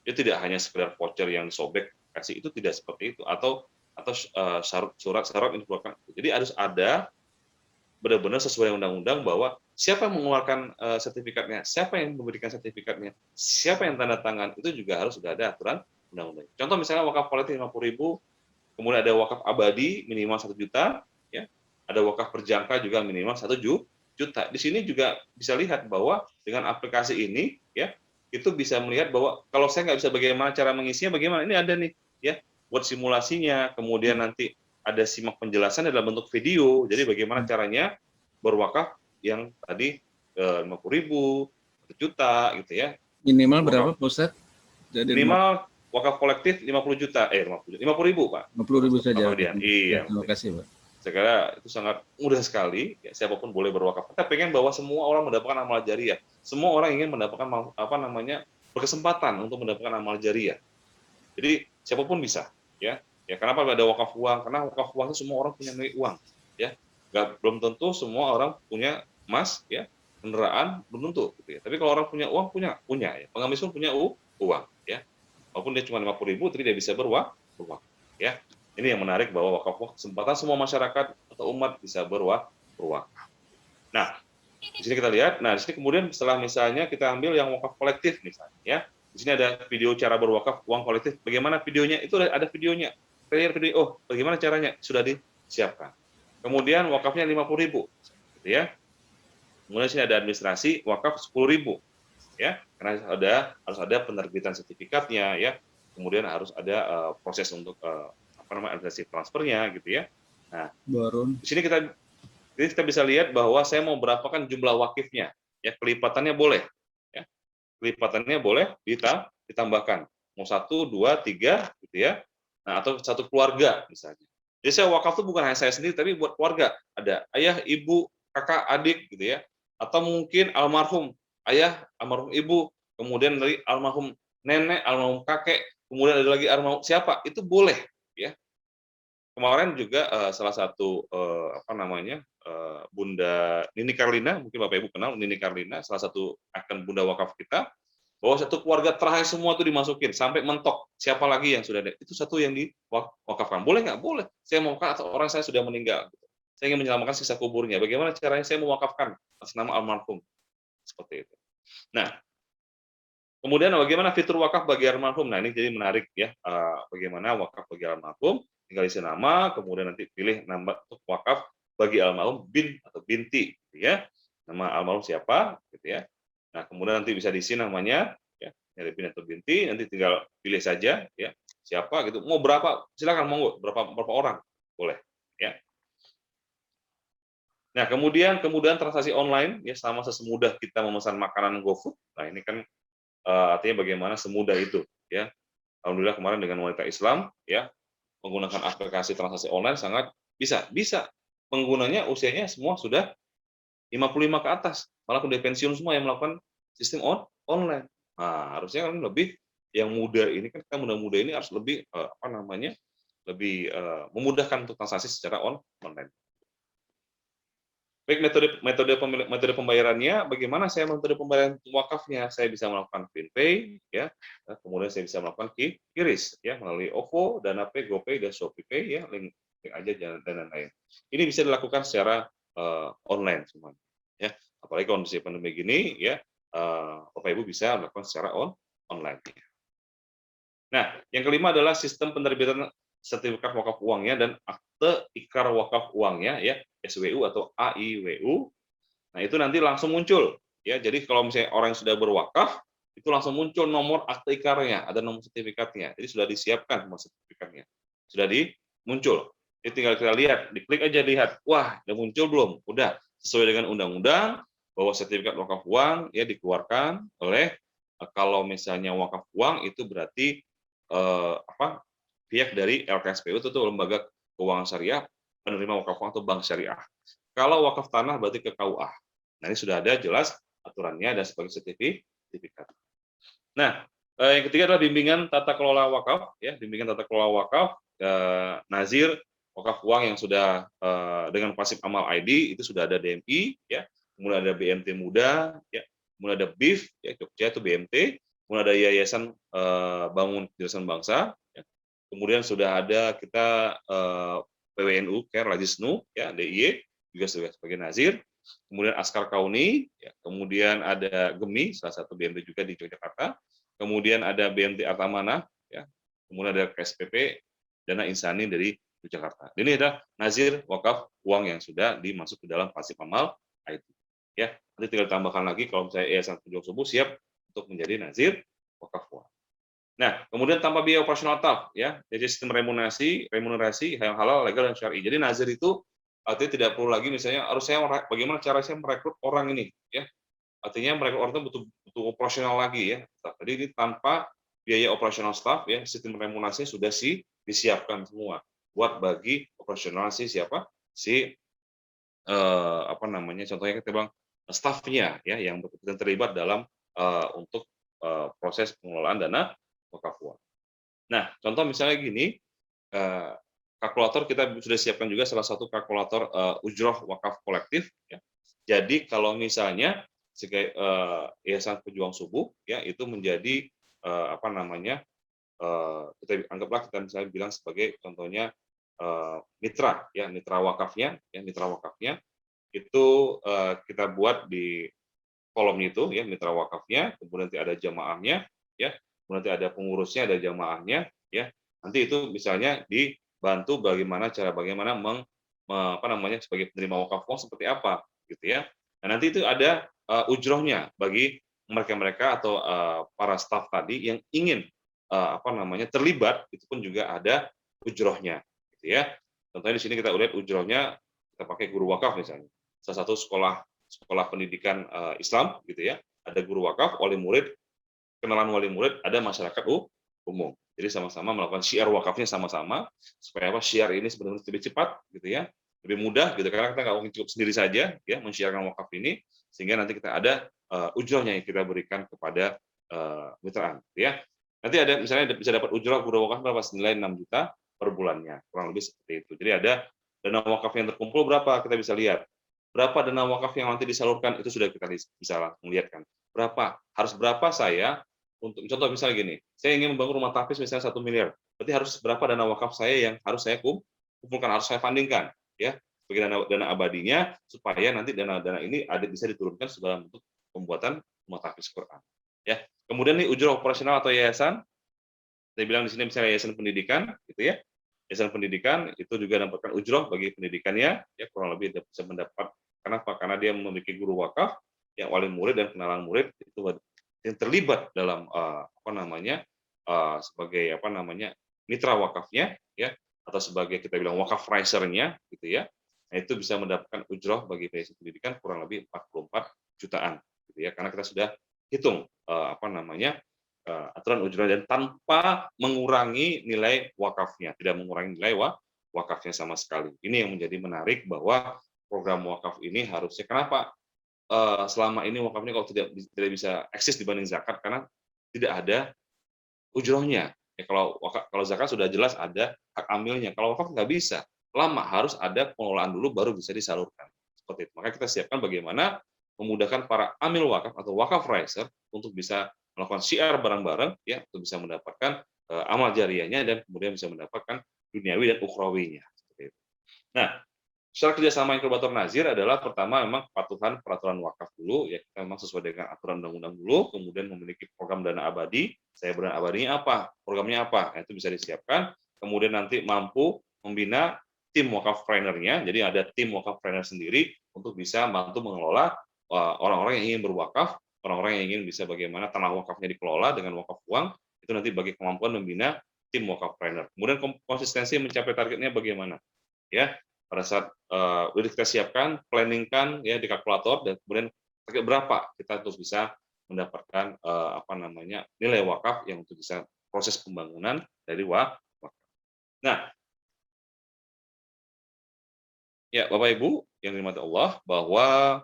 Speaker 3: Itu tidak hanya sekedar voucher yang sobek kasih, itu tidak seperti itu, atau surat-surat yang dikeluarkan. Jadi harus ada benar-benar sesuai undang-undang bahwa siapa yang mengeluarkan sertifikatnya, siapa yang memberikan sertifikatnya, siapa yang tanda tangan, itu juga harus sudah ada aturan undang-undang. Contoh misalnya wakaf kolektif 50.000, kemudian ada wakaf abadi minimal 1 juta, ya, ada wakaf berjangka juga minimal 1 juta. Di sini juga bisa lihat bahwa dengan aplikasi ini, ya, itu bisa melihat bahwa kalau saya nggak bisa bagaimana cara mengisinya, bagaimana ini ada nih, ya, buat simulasinya, kemudian nanti ada simak penjelasan dalam bentuk video. Jadi bagaimana caranya berwakaf yang tadi 50.000, 1 juta gitu ya.
Speaker 4: Minimal berapa, Pak Ustadz?
Speaker 3: Jadi minimal wakaf kolektif 50 juta, 50.000, Pak.
Speaker 4: 50.000 saja.
Speaker 3: Iya.
Speaker 4: Terima kasih, Pak.
Speaker 3: Saya kira itu sangat mudah sekali, ya, siapapun boleh berwakaf. Kita pengen bahwa semua orang mendapatkan amal jariah. Semua orang ingin mendapatkan berkesempatan untuk mendapatkan amal jariah. Jadi siapapun bisa, ya. Ya, kenapa ada wakaf uang? Karena wakaf uang itu semua orang punya milik uang, ya. Belum tentu semua orang punya emas, ya, kendaraan, belum tentu, gitu ya. Tapi kalau orang punya uang, punya, ya. Pengemis pun punya uang, ya. Walaupun dia cuma 50.000, tapi dia bisa berwakaf, ya. Ini yang menarik bahwa wakaf uang kesempatan semua masyarakat atau umat bisa berwakaf. Nah, di sini kita lihat. Nah, di sini kemudian setelah misalnya kita ambil yang wakaf kolektif misalnya, ya. Di sini ada video cara berwakaf uang kolektif. Bagaimana videonya? Itu ada videonya. Video, oh, bagaimana caranya? Sudah disiapkan. Kemudian wakafnya 50.000, gitu ya. Kemudian sini ada administrasi wakaf 10.000, ya. Karena harus ada penerbitan sertifikatnya, ya. Kemudian harus ada proses untuk administrasi transfernya, gitu ya. Nah, di sini kita bisa lihat bahwa saya mau berapakah jumlah wakifnya, ya. Kelipatannya boleh, ya. Kelipatannya boleh ditambahkan. Mau 1, 2, 3, gitu ya. Nah, atau satu keluarga misalnya. Jadi saya wakaf itu bukan hanya saya sendiri, tapi buat keluarga. Ada ayah, ibu, kakak, adik, gitu ya. Atau mungkin almarhum ayah, almarhum ibu, kemudian dari almarhum nenek, almarhum kakek, kemudian ada lagi almarhum siapa, itu boleh, ya. Kemarin juga salah satu Bunda Nini Karlina, mungkin Bapak Ibu kenal Nini Karlina, salah satu akun Bunda Wakaf kita, bahwa satu keluarga terakhir semua itu dimasukin sampai mentok siapa lagi yang sudah ada, itu satu yang diwakafkan. Boleh nggak? Boleh. Saya mau atau orang saya sudah meninggal, saya ingin menyelamatkan sisa kuburnya, bagaimana caranya saya mewakafkan atas nama almarhum, seperti itu. Nah, kemudian bagaimana fitur wakaf bagi almarhum? Nah, ini jadi menarik, ya. Bagaimana wakaf bagi almarhum? Tinggal isi nama, kemudian nanti pilih nama untuk wakaf bagi almarhum bin atau binti, gitu ya. Nama almarhum siapa, gitu ya. Nah, kemudian nanti bisa diisi namanya, ya, dari bin atau binti, nanti tinggal pilih saja, ya, siapa gitu. Mau berapa? Silakan monggo, berapa orang boleh, ya. Nah, kemudian transaksi online, ya, sama semudah kita memesan makanan GoFood. Nah, ini kan artinya bagaimana semudah itu, ya. Alhamdulillah kemarin dengan wanita Islam, ya, menggunakan aplikasi transaksi online sangat bisa penggunanya usianya semua sudah 55 ke atas, malah udah pensiun semua yang melakukan sistem online. Nah, harusnya kan lebih yang muda ini, kan kita muda-muda ini harus lebih lebih memudahkan untuk transaksi secara online. Baik, metode pembayarannya, bagaimana saya metode pembayaran wakafnya? Saya bisa melakukan PinPay, ya, kemudian saya bisa melakukan QRIS, ya, melalui OVO, DanaPay, GoPay, dan ShopeePay, ya, link aja dan lain-lain. Ini bisa dilakukan secara online semuanya, ya. Apalagi kondisi pandemi gini, ya, Bapak Ibu bisa melakukan secara online. Nah, yang kelima adalah sistem penerbitan sertifikat wakaf uangnya dan akte ikrar wakaf uangnya, ya, SWU atau AIWU. Nah, itu nanti langsung muncul, ya. Jadi kalau misalnya orang yang sudah berwakaf, itu langsung muncul nomor akte ikrarnya, ada nomor sertifikatnya. Jadi sudah disiapkan nomor sertifikatnya, sudah muncul. Jadi tinggal kita lihat, diklik aja lihat, wah, udah muncul belum? Udah, sesuai dengan undang-undang bahwa sertifikat wakaf uang, ya, dikeluarkan oleh, kalau misalnya wakaf uang itu berarti pihak dari LKSPU, itu lembaga keuangan syariah penerima wakaf uang atau bank syariah. Kalau wakaf tanah berarti ke KUA. Nah, ini sudah ada jelas aturannya dan sebagai sertifikat. Nah, yang ketiga adalah bimbingan tata kelola wakaf, ya, bimbingan tata kelola wakaf, nazir, wakaf uang yang sudah dengan pasif amal ID itu sudah ada DMI, ya, kemudian ada BMT Muda, ya, kemudian ada BIF, ya, Jogja itu BMT, kemudian ada Yayasan Bangun Kecerdasan Bangsa, ya, kemudian sudah ada kita PWNU, Care Lajisnu, ya, DIY juga sebagai nazir, kemudian Askar Kauni, ya, kemudian ada GEMI, salah satu BMT juga di Yogyakarta, kemudian ada BMT Artamana, ya, kemudian ada KSPP Dana Insani dari Yogyakarta. Ini adalah nazir wakaf uang yang sudah dimasuk ke dalam pasif amal IT. Ya, nanti tinggal tambahkan lagi kalau misalnya Yayasan Pejuang Subuh siap untuk menjadi nazir wakaf uang. Nah, kemudian tanpa biaya operasional TAF, ya, jadi sistem remunerasi yang halal, legal dan syar'i. Jadi nazir itu artinya tidak perlu lagi misalnya harus saya bagaimana cara saya merekrut orang ini, ya. Artinya merekrut orang itu butuh operasional lagi, ya. Jadi ini tanpa biaya operasional staff, ya, sistem remunerasi sudah disiapkan semua buat bagi operasional siapa apa namanya, contohnya kita bilang staffnya, ya, yang terlibat dalam untuk proses pengelolaan dana wakaf uang. Nah, contoh misalnya gini, kalkulator kita sudah siapkan juga salah satu kalkulator ujroh wakaf kolektif, ya. Jadi kalau misalnya Yayasan Pejuang Subuh, ya, itu menjadi apa namanya, kita anggaplah kita misalnya bilang sebagai contohnya mitra, ya, mitra wakafnya, ya, mitra wakafnya itu kita buat di kolom itu, ya, mitra wakafnya, kemudian nanti ada jamaahnya, ya, kemudian nanti ada pengurusnya, ada jamaahnya, ya. Nanti itu misalnya dibantu bagaimana apa namanya, sebagai penerima wakaf uang seperti apa, gitu ya. Nah, nanti itu ada ujrohnya bagi mereka-mereka atau para staf tadi yang ingin apa namanya terlibat, itu pun juga ada ujrohnya, gitu ya. Contohnya di sini kita lihat ujrohnya, kita pakai guru wakaf misalnya, salah satu sekolah pendidikan Islam, gitu ya. Ada guru wakaf, wali murid, kenalan wali murid, ada masyarakat umum. Jadi sama-sama melakukan syiar wakafnya sama-sama, supaya apa, syiar ini sebenarnya lebih cepat, gitu ya, lebih mudah, gitu, karena kita nggak mungkin cukup sendiri saja, ya, mensyiarkan wakaf ini, sehingga nanti kita ada ujrohnya yang kita berikan kepada mitraan, gitu ya. Nanti ada misalnya bisa dapat ujroh guru wakaf berapa, senilai 6 juta per bulannya, kurang lebih seperti itu. Jadi ada dana wakaf yang terkumpul berapa, kita bisa lihat. Berapa dana wakaf yang nanti disalurkan, itu sudah kita bisa langsung lihat kan. Harus berapa saya untuk contoh misalnya gini, saya ingin membangun rumah tahfiz misalnya 1 miliar, berarti harus berapa dana wakaf saya yang harus saya kumpulkan, harus saya fundingkan, ya, sebagai dana abadinya, supaya nanti dana ini bisa diturunkan sebagai bentuk pembuatan rumah tahfiz Quran, ya. Kemudian nih ujroh operasional atau yayasan, saya bilang di sini misalnya yayasan pendidikan, gitu ya. Yayasan pendidikan itu juga mendapatkan ujroh bagi pendidikannya, ya, kurang lebih bisa mendapat. Kenapa? Karena dia memiliki guru wakaf, yang wali murid dan kenalan murid itu yang terlibat dalam apa namanya sebagai apa namanya mitra wakafnya, ya, atau sebagai kita bilang wakaf risernya, gitu ya. Nah, itu bisa mendapatkan ujroh bagi yayasan pendidikan kurang lebih 44 jutaan, gitu ya. Karena kita sudah hitung apa namanya aturan ujroh dan tanpa mengurangi nilai wakafnya, tidak mengurangi nilai wakafnya sama sekali. Ini yang menjadi menarik bahwa program wakaf ini harusnya, kenapa selama ini wakaf ini kalau tidak bisa eksis dibanding zakat, karena tidak ada ujrohnya. Ya, kalau zakat sudah jelas ada hak amilnya, kalau wakaf nggak bisa, lama, harus ada pengelolaan dulu baru bisa disalurkan. Seperti itu. Maka kita siapkan bagaimana memudahkan para amil wakaf atau wakaf riser untuk bisa melakukan syiar bareng-bareng, ya, untuk bisa mendapatkan amal jariyahnya dan kemudian bisa mendapatkan duniawi dan ukhrawinya. Seperti itu. Nah, secara kerjasama inkubator nazir adalah pertama memang kepatuhan peraturan wakaf dulu, ya, kita memang sesuai dengan aturan undang-undang dulu, kemudian memiliki program dana abadi, saya berdana abadinya apa, programnya apa, nah, itu bisa disiapkan, kemudian nanti mampu membina tim wakaf trainernya, jadi ada tim wakaf trainer sendiri untuk bisa membantu mengelola orang-orang yang ingin berwakaf, orang-orang yang ingin bisa bagaimana tanah wakafnya dikelola dengan wakaf uang, itu nanti bagi kemampuan membina tim wakaf trainer. Kemudian konsistensi mencapai targetnya bagaimana, ya. Pada saat udah kita siapkan, planningkan, ya, di kalkulator, dan kemudian target berapa kita untuk bisa mendapatkan apa namanya nilai wakaf yang untuk bisa proses pembangunan dari wakaf. Nah, Ya, Bapak Ibu yang dirahmati Allah, bahwa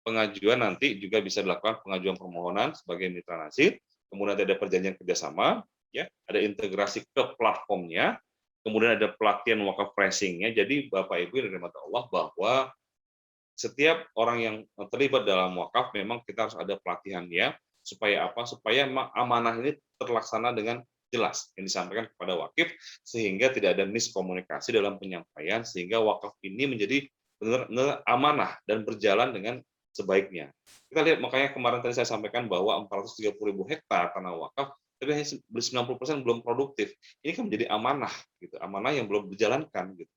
Speaker 3: pengajuan nanti juga bisa dilakukan pengajuan permohonan sebagai mitra nasir, kemudian ada perjanjian kerjasama, ya, ada integrasi ke platformnya, kemudian ada pelatihan wakaf pricing-nya. Jadi Bapak Ibu yang dirahmati Allah, bahwa setiap orang yang terlibat dalam wakaf memang kita harus ada pelatihannya, supaya apa? Supaya amanah ini terlaksana dengan jelas yang disampaikan kepada wakif, sehingga tidak ada miskomunikasi dalam penyampaian, sehingga wakaf ini menjadi benar-benar amanah dan berjalan dengan sebaiknya. Kita lihat, makanya kemarin tadi saya sampaikan bahwa 430.000 hektar tanah wakaf, tapi hanya 90% belum produktif. Ini kan menjadi amanah, gitu, amanah yang belum dijalankan, gitu.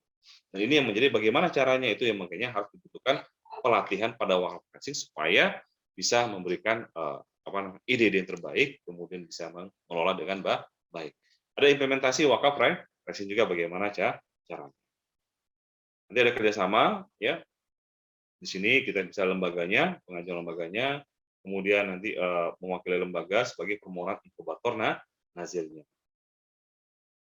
Speaker 3: Dan ini yang menjadi bagaimana caranya, itu yang makanya harus dibutuhkan pelatihan pada wakaf pricing supaya bisa memberikan ide-ide yang terbaik, kemudian bisa mengelola dengan baik. Ada implementasi wakaf pricing juga bagaimana caranya. Nanti ada kerjasama, ya. Di sini kita bisa lembaganya, pengajuan lembaganya, kemudian nanti mewakili lembaga sebagai permohonan inkubator nazirnya.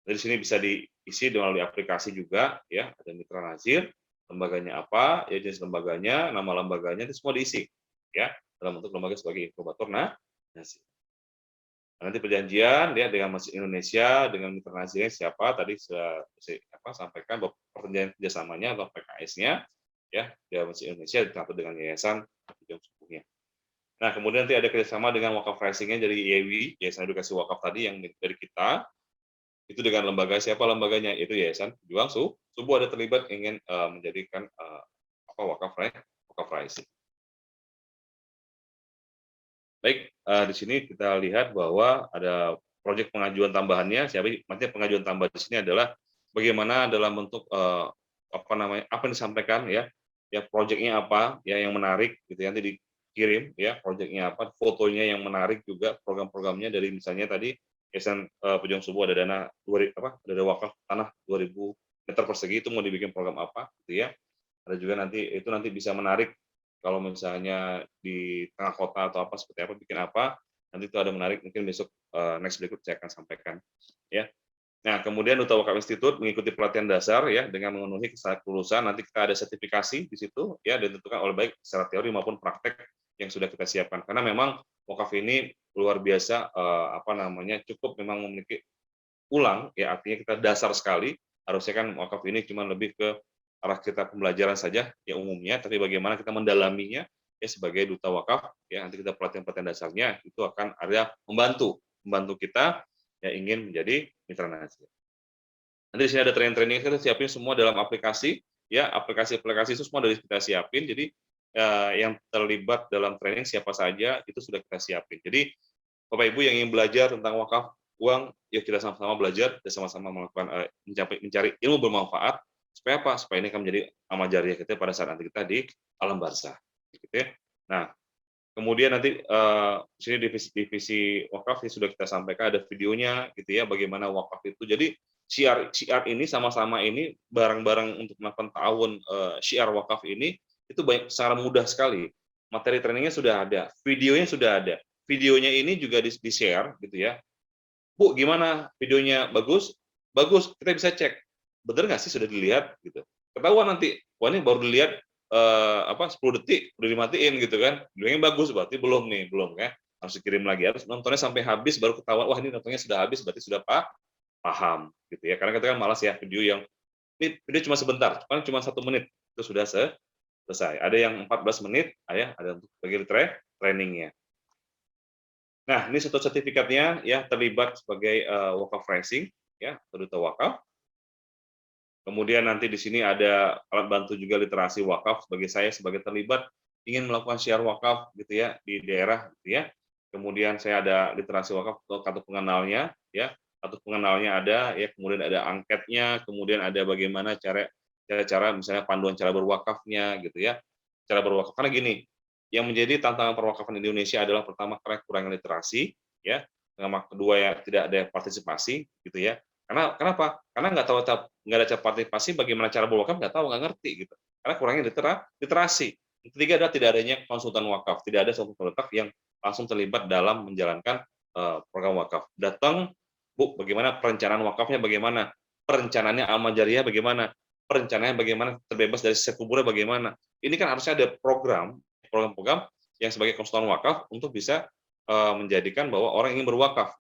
Speaker 3: Dari sini bisa diisi melalui aplikasi juga, ya, ada mitra nazir, lembaganya apa, ya, jenis lembaganya, nama lembaganya, itu semua diisi, ya, dalam bentuk lembaga sebagai inkubator nazir. Nanti perjanjian, ya, dengan Masjid Indonesia, dengan mitra nazirnya siapa, tadi saya sampaikan bahwa perjanjian kerjasamanya atau PKS-nya, ya, dengan Masjid Indonesia dicatat dengan yayasan Jom Subuhnya. Nah, kemudian nanti ada kerjasama dengan wakaf pricing-nya dari YEWI, Yayasan Edukasi Wakaf tadi yang dari kita. Itu dengan lembaga, siapa lembaganya? Itu Yayasan Pejuang Subuh ada terlibat ingin menjadikan wakaf pricing. Baik, di sini kita lihat bahwa ada proyek pengajuan tambahannya. Maksudnya pengajuan tambahan di sini adalah bagaimana dalam bentuk apa yang disampaikan, ya proyeknya apa, ya yang menarik, gitu, nanti dikirim, ya proyeknya apa, fotonya yang menarik juga, program-programnya dari misalnya tadi Yayasan Pejuang Subuh ada dana ada wakaf tanah 2.000 meter persegi, itu mau dibikin program apa, gitu ya. Ada juga nanti bisa menarik kalau misalnya di tengah kota atau apa seperti apa, bikin apa, nanti itu ada menarik, mungkin besok next berikut saya akan sampaikan, ya. Nah, kemudian Duta Wakaf Institute mengikuti pelatihan dasar, ya, dengan memenuhi syarat kelulusan. Nanti kita ada sertifikasi di situ, ya, dan ditentukan oleh baik secara teori maupun praktek yang sudah kita siapkan. Karena memang wakaf ini luar biasa, cukup memang memiliki ulang, ya, artinya kita dasar sekali. Harusnya kan wakaf ini cuma lebih ke arah kita pembelajaran saja, ya, umumnya, tapi bagaimana kita mendalaminya, ya, sebagai duta wakaf, ya, nanti kita pelatihan dasarnya itu akan ada membantu kita, ya, ingin menjadi mitra nazir. Nanti di sini ada training kita siapin semua dalam aplikasi, ya, aplikasi itu semua dari kita siapin. Jadi yang terlibat dalam training siapa saja itu sudah kita siapin. Jadi Bapak Ibu yang ingin belajar tentang wakaf uang, yuk kita sama-sama belajar dan sama-sama melakukan mencari ilmu bermanfaat, supaya apa? Supaya ini akan menjadi amal jariah kita pada saat nanti kita di alam barzah, gitu ya. Nah, kemudian nanti di sini divisi wakaf sudah kita sampaikan, ada videonya, gitu ya, bagaimana wakaf itu. Jadi syiar ini sama-sama ini barang-barang untuk melakukan tahun syiar wakaf ini itu banyak, secara mudah sekali. Materi trainingnya sudah ada, videonya sudah ada. Videonya ini juga di-share, gitu ya. Bu, gimana videonya? Bagus? Bagus, kita bisa cek. Bener nggak sih sudah dilihat, gitu. Ketahuan nanti, wah ini baru dilihat 10 detik udah dimatiin, gitu kan. Videonya bagus, berarti belum kan. Harus dikirim lagi, harus nontonnya sampai habis baru ketahuan, wah ini nontonnya sudah habis, berarti sudah paham, gitu ya. Karena kita kan malas ya video yang ini video cuma sebentar, cuma 1 menit itu sudah selesai. Ada yang 14 menit, ya, ada untuk bagi trainingnya. Nah, ini satu sertifikatnya, ya, terlibat sebagai wakaf pricing, ya, duta wakaf. Kemudian nanti di sini ada alat bantu juga literasi wakaf sebagai saya sebagai terlibat ingin melakukan syiar wakaf, gitu ya, di daerah, gitu ya. Kemudian saya ada literasi wakaf atau kartu pengenalnya, ya, kartu pengenalnya ada, ya, kemudian ada angketnya, kemudian ada bagaimana cara misalnya panduan cara berwakafnya, gitu ya. Cara berwakaf, karena gini, yang menjadi tantangan perwakafan Indonesia adalah pertama karena kurangnya literasi, ya, yang kedua ya tidak ada partisipasi, gitu ya. Kenapa? Karena nggak ada cara partisipasi, bagaimana cara berwakaf nggak tahu, nggak ngerti, gitu. Karena kurangnya literasi. Yang ketiga adalah tidak adanya konsultan wakaf, tidak ada konsultan wakaf yang langsung terlibat dalam menjalankan program wakaf. Datang, Bu, bagaimana perencanaan wakafnya, bagaimana perencanaannya amal jariah, bagaimana perencanaan bagaimana terbebas dari sisa kuburnya bagaimana. Ini kan harusnya ada program-program yang sebagai konsultan wakaf untuk bisa menjadikan bahwa orang ingin berwakaf.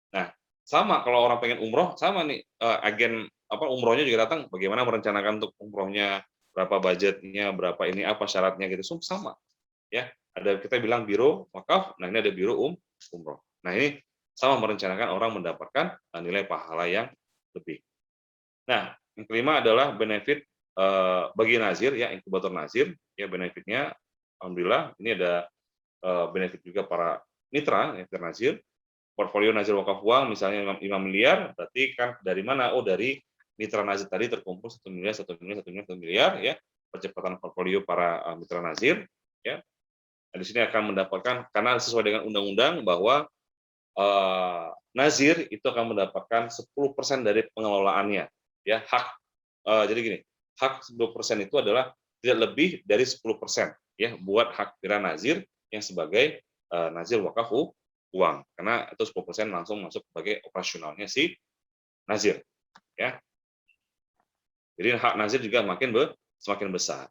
Speaker 3: Nah, sama kalau orang pengen umroh, sama nih agen umrohnya juga datang, bagaimana merencanakan untuk umrohnya, berapa budgetnya, berapa ini apa syaratnya gitu, sama. Ya, ada kita bilang biro wakaf, nah ini ada biro umroh. Nah ini sama merencanakan orang mendapatkan nilai pahala yang lebih. Nah, yang kelima adalah benefit bagi nazir ya, inkubator nazir ya, benefitnya alhamdulillah ini ada benefit juga para mitra nazir. Portfolio nazir wakaf uang misalnya 5 miliar, berarti kan dari mana? Oh, dari mitra nazir tadi terkumpul 1 miliar, 1 miliar, 1 miliar, 1 miliar ya, percepatan portfolio para mitra nazir ya. Nah, di sini akan mendapatkan, karena sesuai dengan undang-undang bahwa nazir itu akan mendapatkan 10% dari pengelolaannya ya, hak. Jadi gini, hak 10% itu adalah tidak lebih dari 10% ya buat hak mitra nazir yang sebagai nazir wakaf uang, karena itu 10% langsung masuk sebagai operasionalnya si nazir ya. Jadi hak nazir juga semakin besar.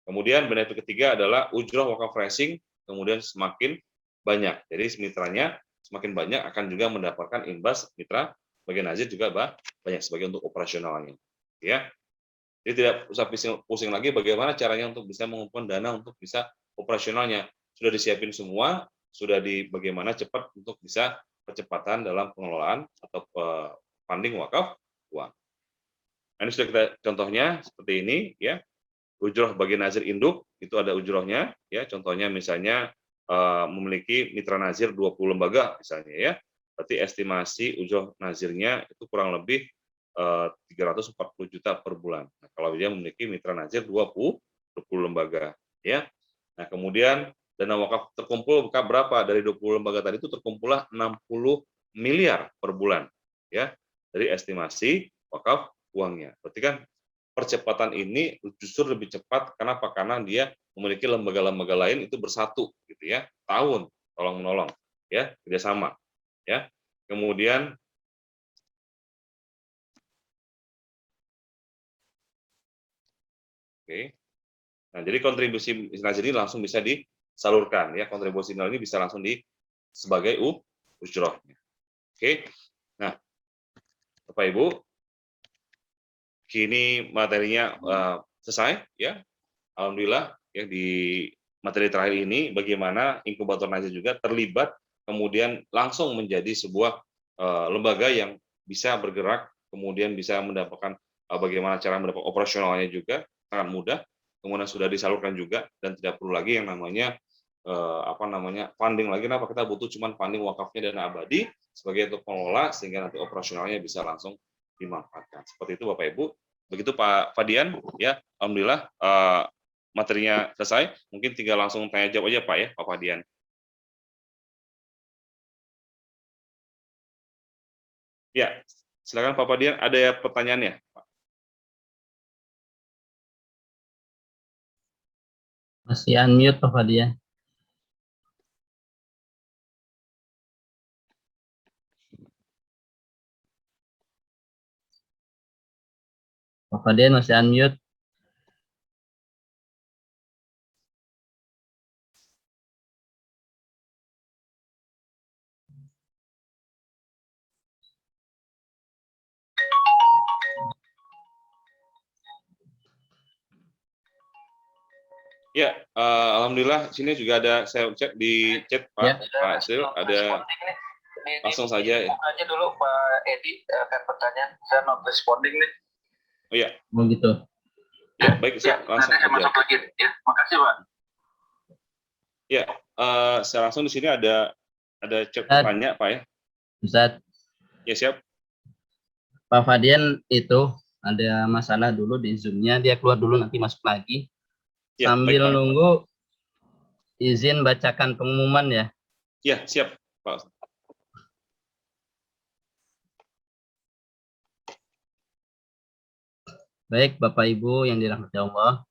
Speaker 3: Kemudian benefit ketiga adalah ujroh wakaf racing kemudian semakin banyak. Jadi mitranya semakin banyak akan juga mendapatkan imbas mitra sebagai nazir juga banyak sebagai untuk operasionalnya ya. Jadi tidak usah pusing lagi bagaimana caranya untuk bisa mengumpulkan dana untuk bisa operasionalnya. Sudah disiapin semua, sudah bagaimana cepat untuk bisa percepatan dalam pengelolaan atau funding wakaf uang. Nah, ini sudah kita contohnya seperti ini ya. Ujroh bagi nazir induk itu ada ujrohnya ya. Contohnya misalnya memiliki mitra nazir 20 lembaga misalnya ya. Berarti estimasi ujroh nazirnya itu kurang lebih 340 juta per bulan. Nah, kalau dia memiliki mitra nazir 20 lembaga ya. Nah, kemudian dana wakaf terkumpul berapa? Dari 20 lembaga tadi itu terkumpullah 60 miliar per bulan ya, dari estimasi wakaf uangnya. Berarti kan percepatan ini justru lebih cepat. Kenapa? Karena dia memiliki lembaga-lembaga lain itu bersatu gitu ya, tahun tolong menolong ya, kerjasama ya. Kemudian nah, jadi kontribusi nazir ini langsung bisa disalurkan ya, kontribusi nilai ini bisa langsung sebagai ujrohnya. Oke. Nah, Bapak Ibu, kini materinya selesai ya. Alhamdulillah ya, di materi terakhir ini bagaimana inkubator nazir juga terlibat kemudian langsung menjadi sebuah lembaga yang bisa bergerak, kemudian bisa mendapatkan bagaimana cara mendapat operasionalnya juga sangat mudah. Kemudian sudah disalurkan juga dan tidak perlu lagi yang namanya funding lagi. Kenapa? Kita butuh cuman funding wakafnya dana abadi sebagai untuk pengelola sehingga nanti operasionalnya bisa langsung dimanfaatkan. Seperti itu Bapak Ibu. Begitu Pak Fadian ya. Alhamdulillah materinya selesai. Mungkin tinggal langsung tanya jawab aja Pak ya, Pak Fadian. Ya, silakan Pak Fadian, ada pertanyaannya?
Speaker 5: Masih unmute Pak Fadian. Pak Fadian masih unmute.
Speaker 3: Ya, alhamdulillah sini juga ada, saya cek di chat Pak Hasil ada langsung saja ya.
Speaker 6: Aja dulu Pak Edi akan pertanyaan, saya not responding nih.
Speaker 3: Oh iya.
Speaker 5: Begitu.
Speaker 3: Ya, baik, saya langsung
Speaker 6: nanti saya masuk lagi. Ya, makasih Pak.
Speaker 3: Ya, saya langsung di sini ada chat tanya Pak ya.
Speaker 5: Ustaz.
Speaker 3: Ya, siap.
Speaker 5: Pak Fadian itu ada masalah dulu di Zoom-nya, dia keluar dulu nanti masuk lagi. Ya, sambil baik, nunggu izin bacakan pengumuman ya.
Speaker 3: Ya, siap Pak.
Speaker 5: Baik Bapak Ibu yang dirahmati Allah,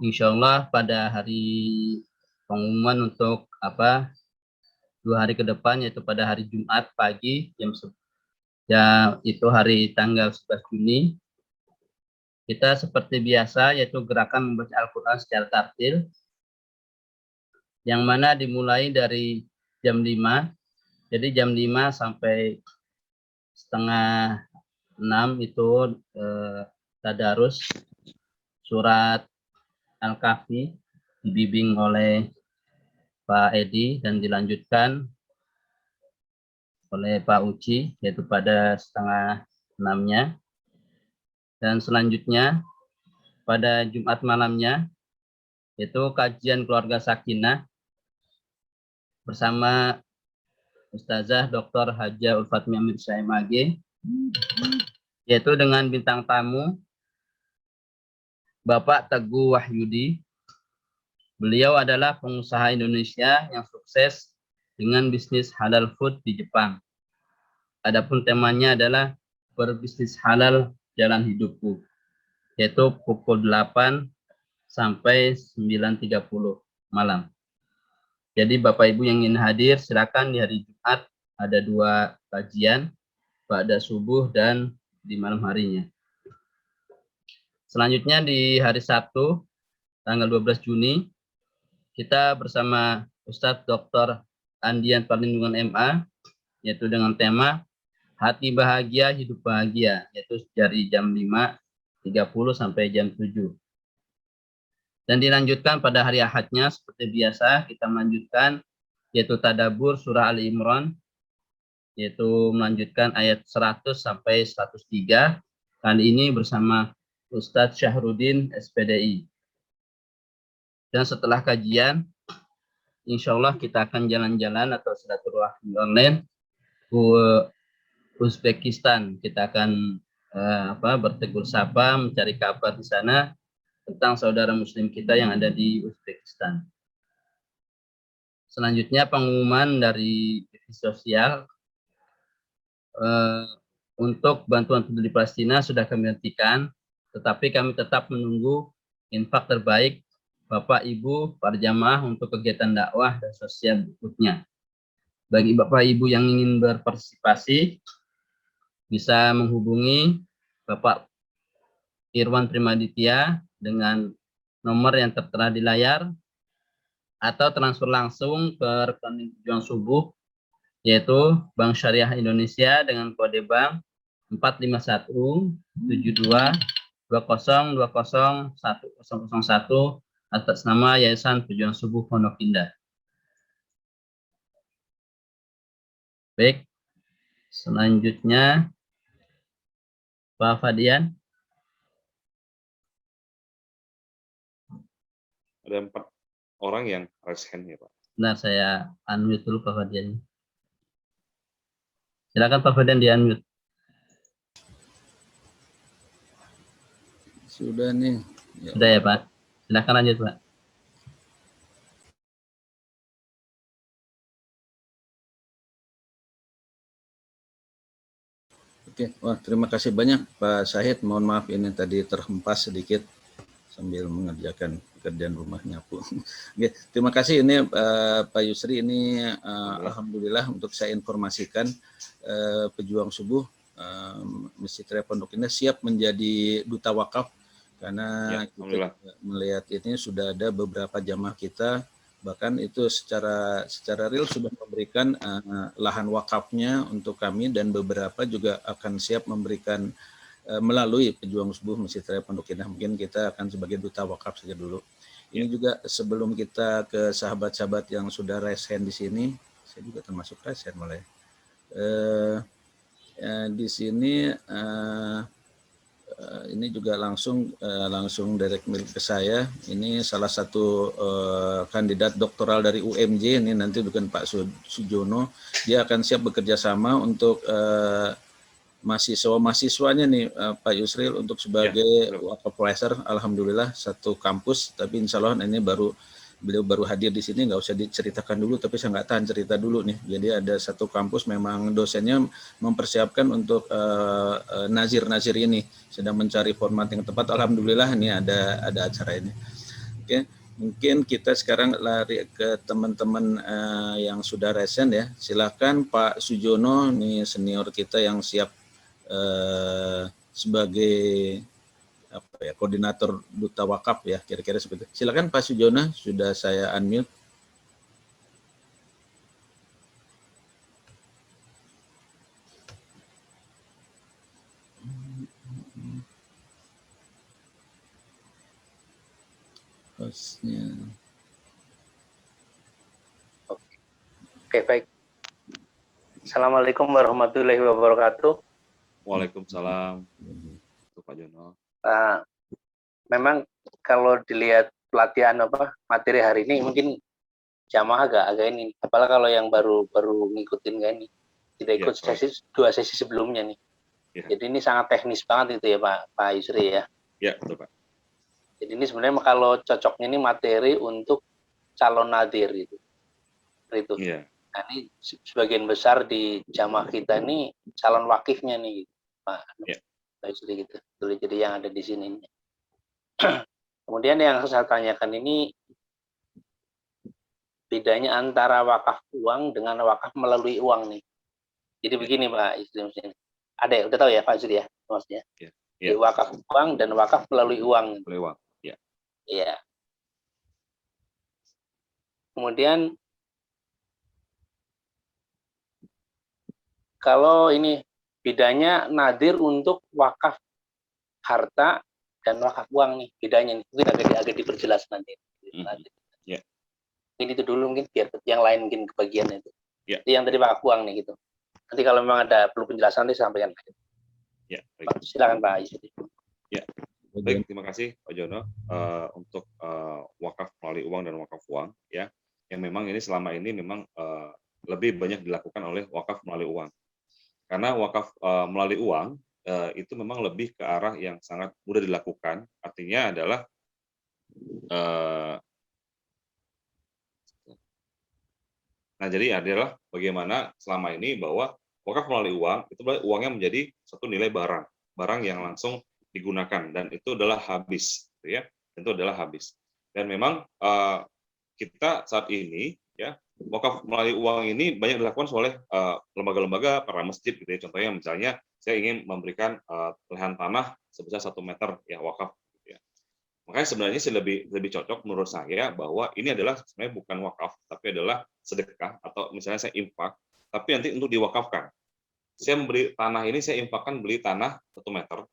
Speaker 5: insya Allah pada hari pengumuman untuk 2 hari ke depan, yaitu pada hari Jumat pagi jam ya itu hari tanggal 11 Juni kita seperti biasa, yaitu gerakan membaca Al-Quran secara tartil, yang mana dimulai dari jam 5. Jadi jam 5 sampai setengah 6 itu tadarus surat Al-Kahfi dibimbing oleh Pak Edi dan dilanjutkan oleh Pak Uci, yaitu pada setengah 6-nya. Dan selanjutnya pada Jumat malamnya yaitu kajian keluarga Sakinah bersama Ustazah Dr. Haja Ulfatmi Amir SMAG, yaitu dengan bintang tamu Bapak Teguh Wahyudi. Beliau adalah pengusaha Indonesia yang sukses dengan bisnis halal food di Jepang. Adapun temanya adalah berbisnis halal jalan hidupku, yaitu pukul 8 sampai 9.30 malam. Jadi Bapak Ibu yang ingin hadir, silakan di hari Jumat ada 2 kajian, pada subuh dan di malam harinya. Selanjutnya di hari Sabtu, tanggal 12 Juni, kita bersama Ustadz Dr. Andian Perlindungan MA, yaitu dengan tema Hati Bahagia, Hidup Bahagia, yaitu dari jam 5.30 sampai jam 7. Dan dilanjutkan pada hari Ahadnya, seperti biasa, kita melanjutkan, yaitu Tadabur Surah Ali Imran, yaitu melanjutkan ayat 100 sampai 103, kali ini bersama Ustadz Syahrudin, SPDI. Dan setelah kajian, insya Allah kita akan jalan-jalan atau silaturahmi online ke Uzbekistan. Kita akan bertegur sapa, mencari kabar di sana tentang saudara muslim kita yang ada di Uzbekistan. Selanjutnya pengumuman dari divisi sosial untuk bantuan peduli Palestina sudah kami hentikan, tetapi kami tetap menunggu infak terbaik Bapak Ibu para jamaah untuk kegiatan dakwah dan sosial berikutnya. Bagi Bapak Ibu yang ingin berpartisipasi, bisa menghubungi Bapak Irwan Primaditya dengan nomor yang tertera di layar, atau transfer langsung ke rekening Pejuang Subuh, yaitu Bank Syariah Indonesia dengan kode bank 4517220200101 atas nama Yayasan Pejuang Subuh Pondok Indah. Baik, selanjutnya Pak Fadian.
Speaker 3: Ada 4 orang yang raise hand ya Pak.
Speaker 5: Nah, saya unmute dulu Pak Fadian. Silakan Pak Fadian di-unmute.
Speaker 4: Sudah nih. Ya.
Speaker 5: Sudah ya Pak. Silakan lanjut Pak.
Speaker 4: Oke, wah terima kasih banyak Pak Syahid. Mohon maaf ini tadi terhempas sedikit sambil mengerjakan pekerjaan rumah nyapu. Oke, terima kasih ini Pak Yusri, ini alhamdulillah untuk saya informasikan Pejuang Subuh Masjid Raya Pondok Indah siap menjadi duta wakaf, karena ya, kita melihat ini sudah ada beberapa jamaah kita bahkan itu secara real sudah memberikan lahan wakafnya untuk kami, dan beberapa juga akan siap memberikan melalui Pejuang Subuh Masjid Raya Pondok Indah. Mungkin kita akan sebagai duta wakaf saja dulu. Ini juga sebelum kita ke sahabat-sahabat yang sudah raise hand di sini, saya juga termasuk raise hand mulai. Di sini ini juga langsung direct milik ke saya. Ini salah satu kandidat doktoral dari UMJ, ini nanti bukan Pak Sujono. Dia akan siap bekerja sama untuk mahasiswanya nih Pak Yusril untuk sebagai wakaf profesor. Alhamdulillah satu kampus, tapi insya Allah ini beliau baru hadir di sini, nggak usah diceritakan dulu, tapi saya nggak tahan cerita dulu nih. Jadi ada satu kampus memang dosennya mempersiapkan untuk nazir ini, sedang mencari format yang tepat. Alhamdulillah ini ada acara ini. Oke, mungkin kita sekarang lari ke teman-teman yang sudah resen ya. Silakan Pak Sujono, nih senior kita yang siap sebagai koordinator Duta Wakaf ya, kira-kira seperti itu. Silakan Pak Sujono, sudah saya unmute. Hostnya.
Speaker 6: Oke, baik. Assalamualaikum warahmatullahi wabarakatuh.
Speaker 3: Waalaikumsalam. Untuk Pak Jono.
Speaker 6: Memang kalau dilihat pelatihan materi hari ini mungkin jamaah agak ini. Apalagi kalau yang baru ngikutin kayak ini, tidak ikut dua sesi sebelumnya nih. Ya. Jadi ini sangat teknis banget itu ya Pak Yusri ya.
Speaker 3: Ya, betul Pak.
Speaker 6: Jadi ini sebenarnya kalau cocoknya ini materi untuk calon nadir itu. Iya. Nah, ini sebagian besar di jamaah kita ini calon wakifnya nih Pak. Ya. Pak Yusri gitu. Jadi yang ada di sini. Kemudian yang saya tanyakan ini bedanya antara wakaf uang dengan wakaf melalui uang nih. Jadi begini Pak Yusri. Ada ya, udah tahu ya Pak Yusri ya maksudnya. Ya. Ya. Wakaf uang dan wakaf melalui uang.
Speaker 3: Melalui uang. Ya.
Speaker 6: Iya. Kemudian kalau ini bedanya nadir untuk wakaf harta dan wakaf uang nih, bedanya nih. Mungkin agak diperjelas nanti.
Speaker 3: Ya.
Speaker 6: Ini itu dulu mungkin biar yang lain mungkin kebagian itu.
Speaker 3: Ya.
Speaker 6: Yang tadi wakaf uang nih gitu. Nanti kalau memang ada perlu penjelasan nanti sampaikan.
Speaker 3: Ya,
Speaker 6: baik. Silakan Pak Yusri.
Speaker 3: Ya. Baik, terima kasih Pak Jono untuk wakaf melalui uang dan wakaf uang ya. Yang memang ini selama ini memang lebih banyak dilakukan oleh wakaf melalui uang. Karena wakaf melalui uang itu memang lebih ke arah yang sangat mudah dilakukan. Artinya adalah jadi adalah bagaimana selama ini bahwa wakaf melalui uang itu uangnya menjadi satu nilai barang yang langsung digunakan dan itu adalah habis, gitu ya. Itu adalah habis. Dan memang kita saat ini ya wakaf melalui uang ini banyak dilakukan oleh lembaga-lembaga, para masjid gitu ya. Contohnya misalnya saya ingin memberikan lahan tanah sebesar 1 meter ya wakaf gitu ya. Makanya sebenarnya sih lebih cocok menurut saya bahwa ini adalah sebenarnya bukan wakaf tapi adalah sedekah atau misalnya saya infak tapi nanti untuk diwakafkan. Saya memberi tanah ini saya infakkan beli tanah 1 meter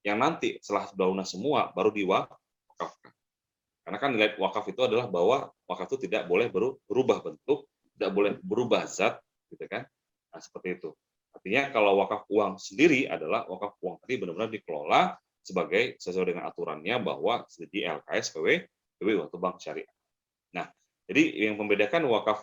Speaker 3: yang nanti setelah lunas semua baru diwakafkan. Karena kan nilai wakaf itu adalah bahwa wakaf itu tidak boleh berubah bentuk, tidak boleh berubah zat, gitu kan? Nah, seperti itu. Artinya kalau wakaf uang sendiri adalah wakaf uang tadi benar-benar dikelola sebagai sesuai dengan aturannya bahwa di LKS, PW atau bank syariah. Nah, jadi yang membedakan wakaf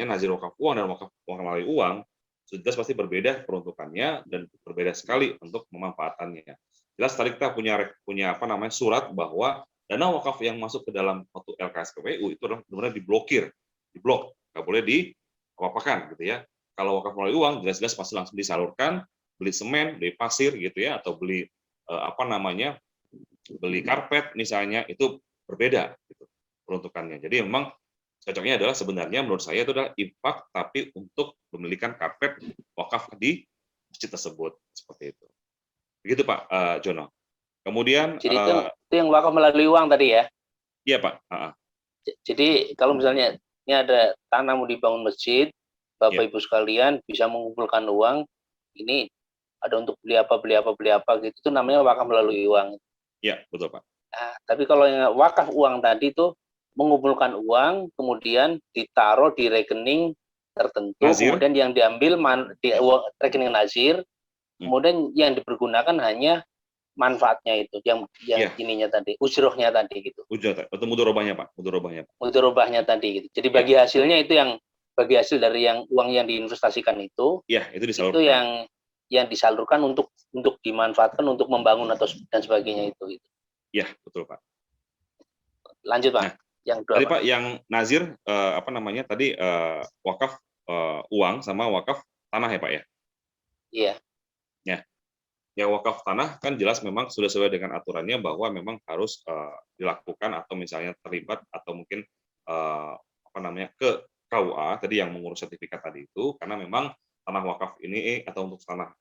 Speaker 3: nazir wakaf uang dan wakaf uang melalui uang sudah pasti berbeda peruntukannya dan berbeda sekali untuk pemanfaatannya. Jelas tadi kita punya surat bahwa dana wakaf yang masuk ke dalam suatu LKS PWU itu adalah benar-benar diblok, nggak boleh apa-apakan gitu ya. Kalau wakaf melalui uang jelas-jelas pasti langsung disalurkan, beli semen, beli pasir gitu ya, atau beli beli karpet misalnya, itu berbeda gitu peruntukannya. Jadi memang cocoknya adalah sebenarnya menurut saya itu adalah infak tapi untuk pemilikan karpet wakaf di masjid tersebut seperti itu. Begitu Pak Jono. Kemudian
Speaker 6: jadi itu yang wakaf melalui uang tadi ya?
Speaker 3: Iya Pak.
Speaker 6: Jadi kalau misalnya ini ada tanah mau dibangun masjid, Bapak Ibu sekalian bisa mengumpulkan uang, ini ada untuk beli apa gitu, itu namanya wakaf melalui uang.
Speaker 3: Iya betul Pak.
Speaker 6: Nah, tapi kalau yang wakaf uang tadi itu mengumpulkan uang, kemudian ditaruh di rekening tertentu, nazir. Kemudian yang diambil di rekening nazir, kemudian yang dipergunakan hanya manfaatnya itu, yang ininya tadi, ujrohnya tadi gitu.
Speaker 3: Ujroh atau mudorobahnya Pak,
Speaker 6: mudorobahnya tadi gitu. Jadi bagi hasilnya itu bagi hasil dari uang yang diinvestasikan itu,
Speaker 3: itu disalurkan.
Speaker 6: Itu yang disalurkan untuk dimanfaatkan untuk membangun atau dan sebagainya itu.
Speaker 3: Iya betul Pak.
Speaker 6: Lanjut Pak.
Speaker 3: Nah, yang kedua, tadi Pak yang nazir tadi wakaf uang sama wakaf tanah ya Pak ya?
Speaker 6: Iya.
Speaker 3: Ya wakaf tanah kan jelas memang sudah sesuai dengan aturannya bahwa memang harus dilakukan atau misalnya terlibat atau mungkin ke KUA tadi yang mengurus sertifikat tadi itu, karena memang tanah wakaf ini atau untuk tanah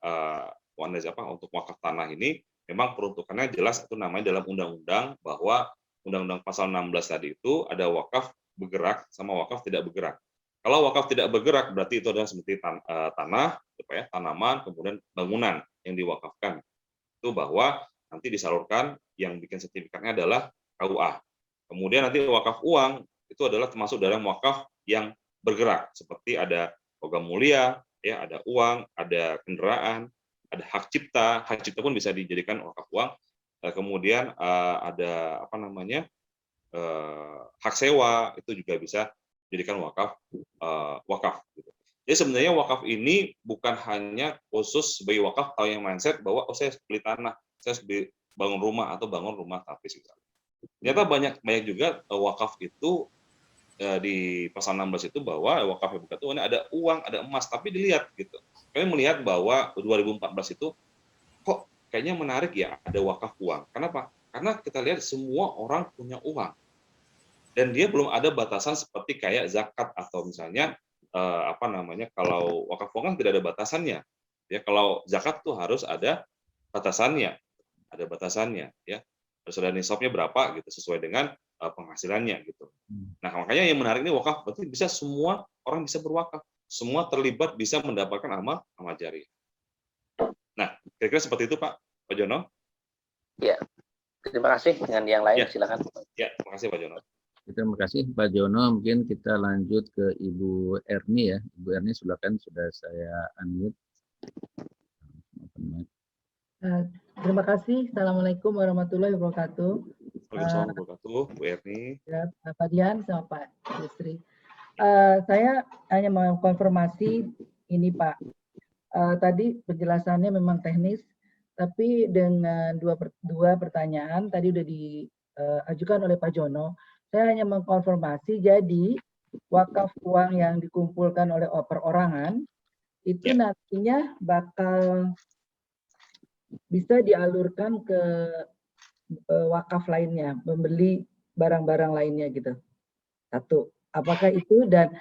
Speaker 3: untuk wakaf tanah ini memang peruntukannya jelas itu namanya dalam undang-undang, bahwa undang-undang pasal 16 tadi itu ada wakaf bergerak sama wakaf tidak bergerak. Kalau wakaf tidak bergerak berarti itu adalah seperti tanah, tanaman, kemudian bangunan yang diwakafkan. Itu bahwa nanti disalurkan, yang bikin sertifikatnya adalah KUA. Kemudian nanti wakaf uang itu adalah termasuk dalam wakaf yang bergerak, seperti ada logam mulia, ya, ada uang, ada kendaraan, ada hak cipta pun bisa dijadikan wakaf uang. Kemudian ada hak sewa, itu juga bisa dijadikan wakaf. Gitu. Jadi sebenarnya wakaf ini bukan hanya khusus sebagai wakaf atau yang mindset bahwa saya beli tanah, saya beli bangun rumah atau bangun rumah tapis. Ternyata banyak juga wakaf itu di pasal 16 itu bahwa wakaf yang itu ada uang, ada emas, tapi dilihat gitu. Kami melihat bahwa 2014 itu kok kayaknya menarik ya ada wakaf uang. Kenapa? Karena kita lihat semua orang punya uang. Dan dia belum ada batasan seperti kayak zakat atau misalnya kalau wakaf uang kan tidak ada batasannya. Ya, kalau zakat tuh harus ada batasannya. Ya. Harus ada nisabnya berapa gitu sesuai dengan penghasilannya gitu. Nah, makanya yang menarik ini wakaf berarti bisa semua orang bisa berwakaf. Semua terlibat bisa mendapatkan amal jariah. Nah, kira-kira seperti itu Pak Jono.
Speaker 6: Ya. Terima kasih. Dengan yang lain silakan.
Speaker 3: Ya, terima kasih Pak Jono.
Speaker 4: Terima kasih Pak Jono. Mungkin kita lanjut ke Ibu Erni ya. Ibu Erni silakan, sudah saya unmute.
Speaker 7: Terima kasih. Assalamualaikum warahmatullahi wabarakatuh.
Speaker 3: Waalaikumsalam warahmatullahi wabarakatuh, Bu Erni.
Speaker 7: Ya, Pak Dian sama Pak Yusri. Saya hanya mau konfirmasi ini Pak. Tadi penjelasannya memang teknis, tapi dengan dua pertanyaan tadi udah diajukan oleh Pak Jono. Saya hanya mengkonfirmasi, jadi wakaf uang yang dikumpulkan oleh perorangan itu nantinya bakal bisa dialurkan ke wakaf lainnya, membeli barang-barang lainnya gitu. Satu, apakah itu, dan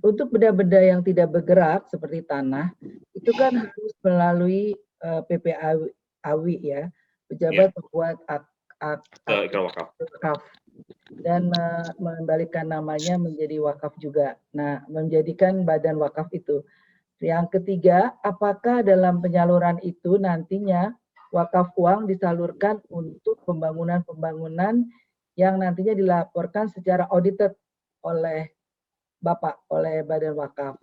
Speaker 7: untuk benda-benda yang tidak bergerak seperti tanah, itu kan harus melalui PPAWI ya, pejabat pembuat akta wakaf, dan mengembalikan namanya menjadi wakaf juga. Nah, menjadikan badan wakaf itu. Yang ketiga, apakah dalam penyaluran itu nantinya wakaf uang disalurkan untuk pembangunan-pembangunan yang nantinya dilaporkan secara audited oleh Bapak, oleh badan wakaf.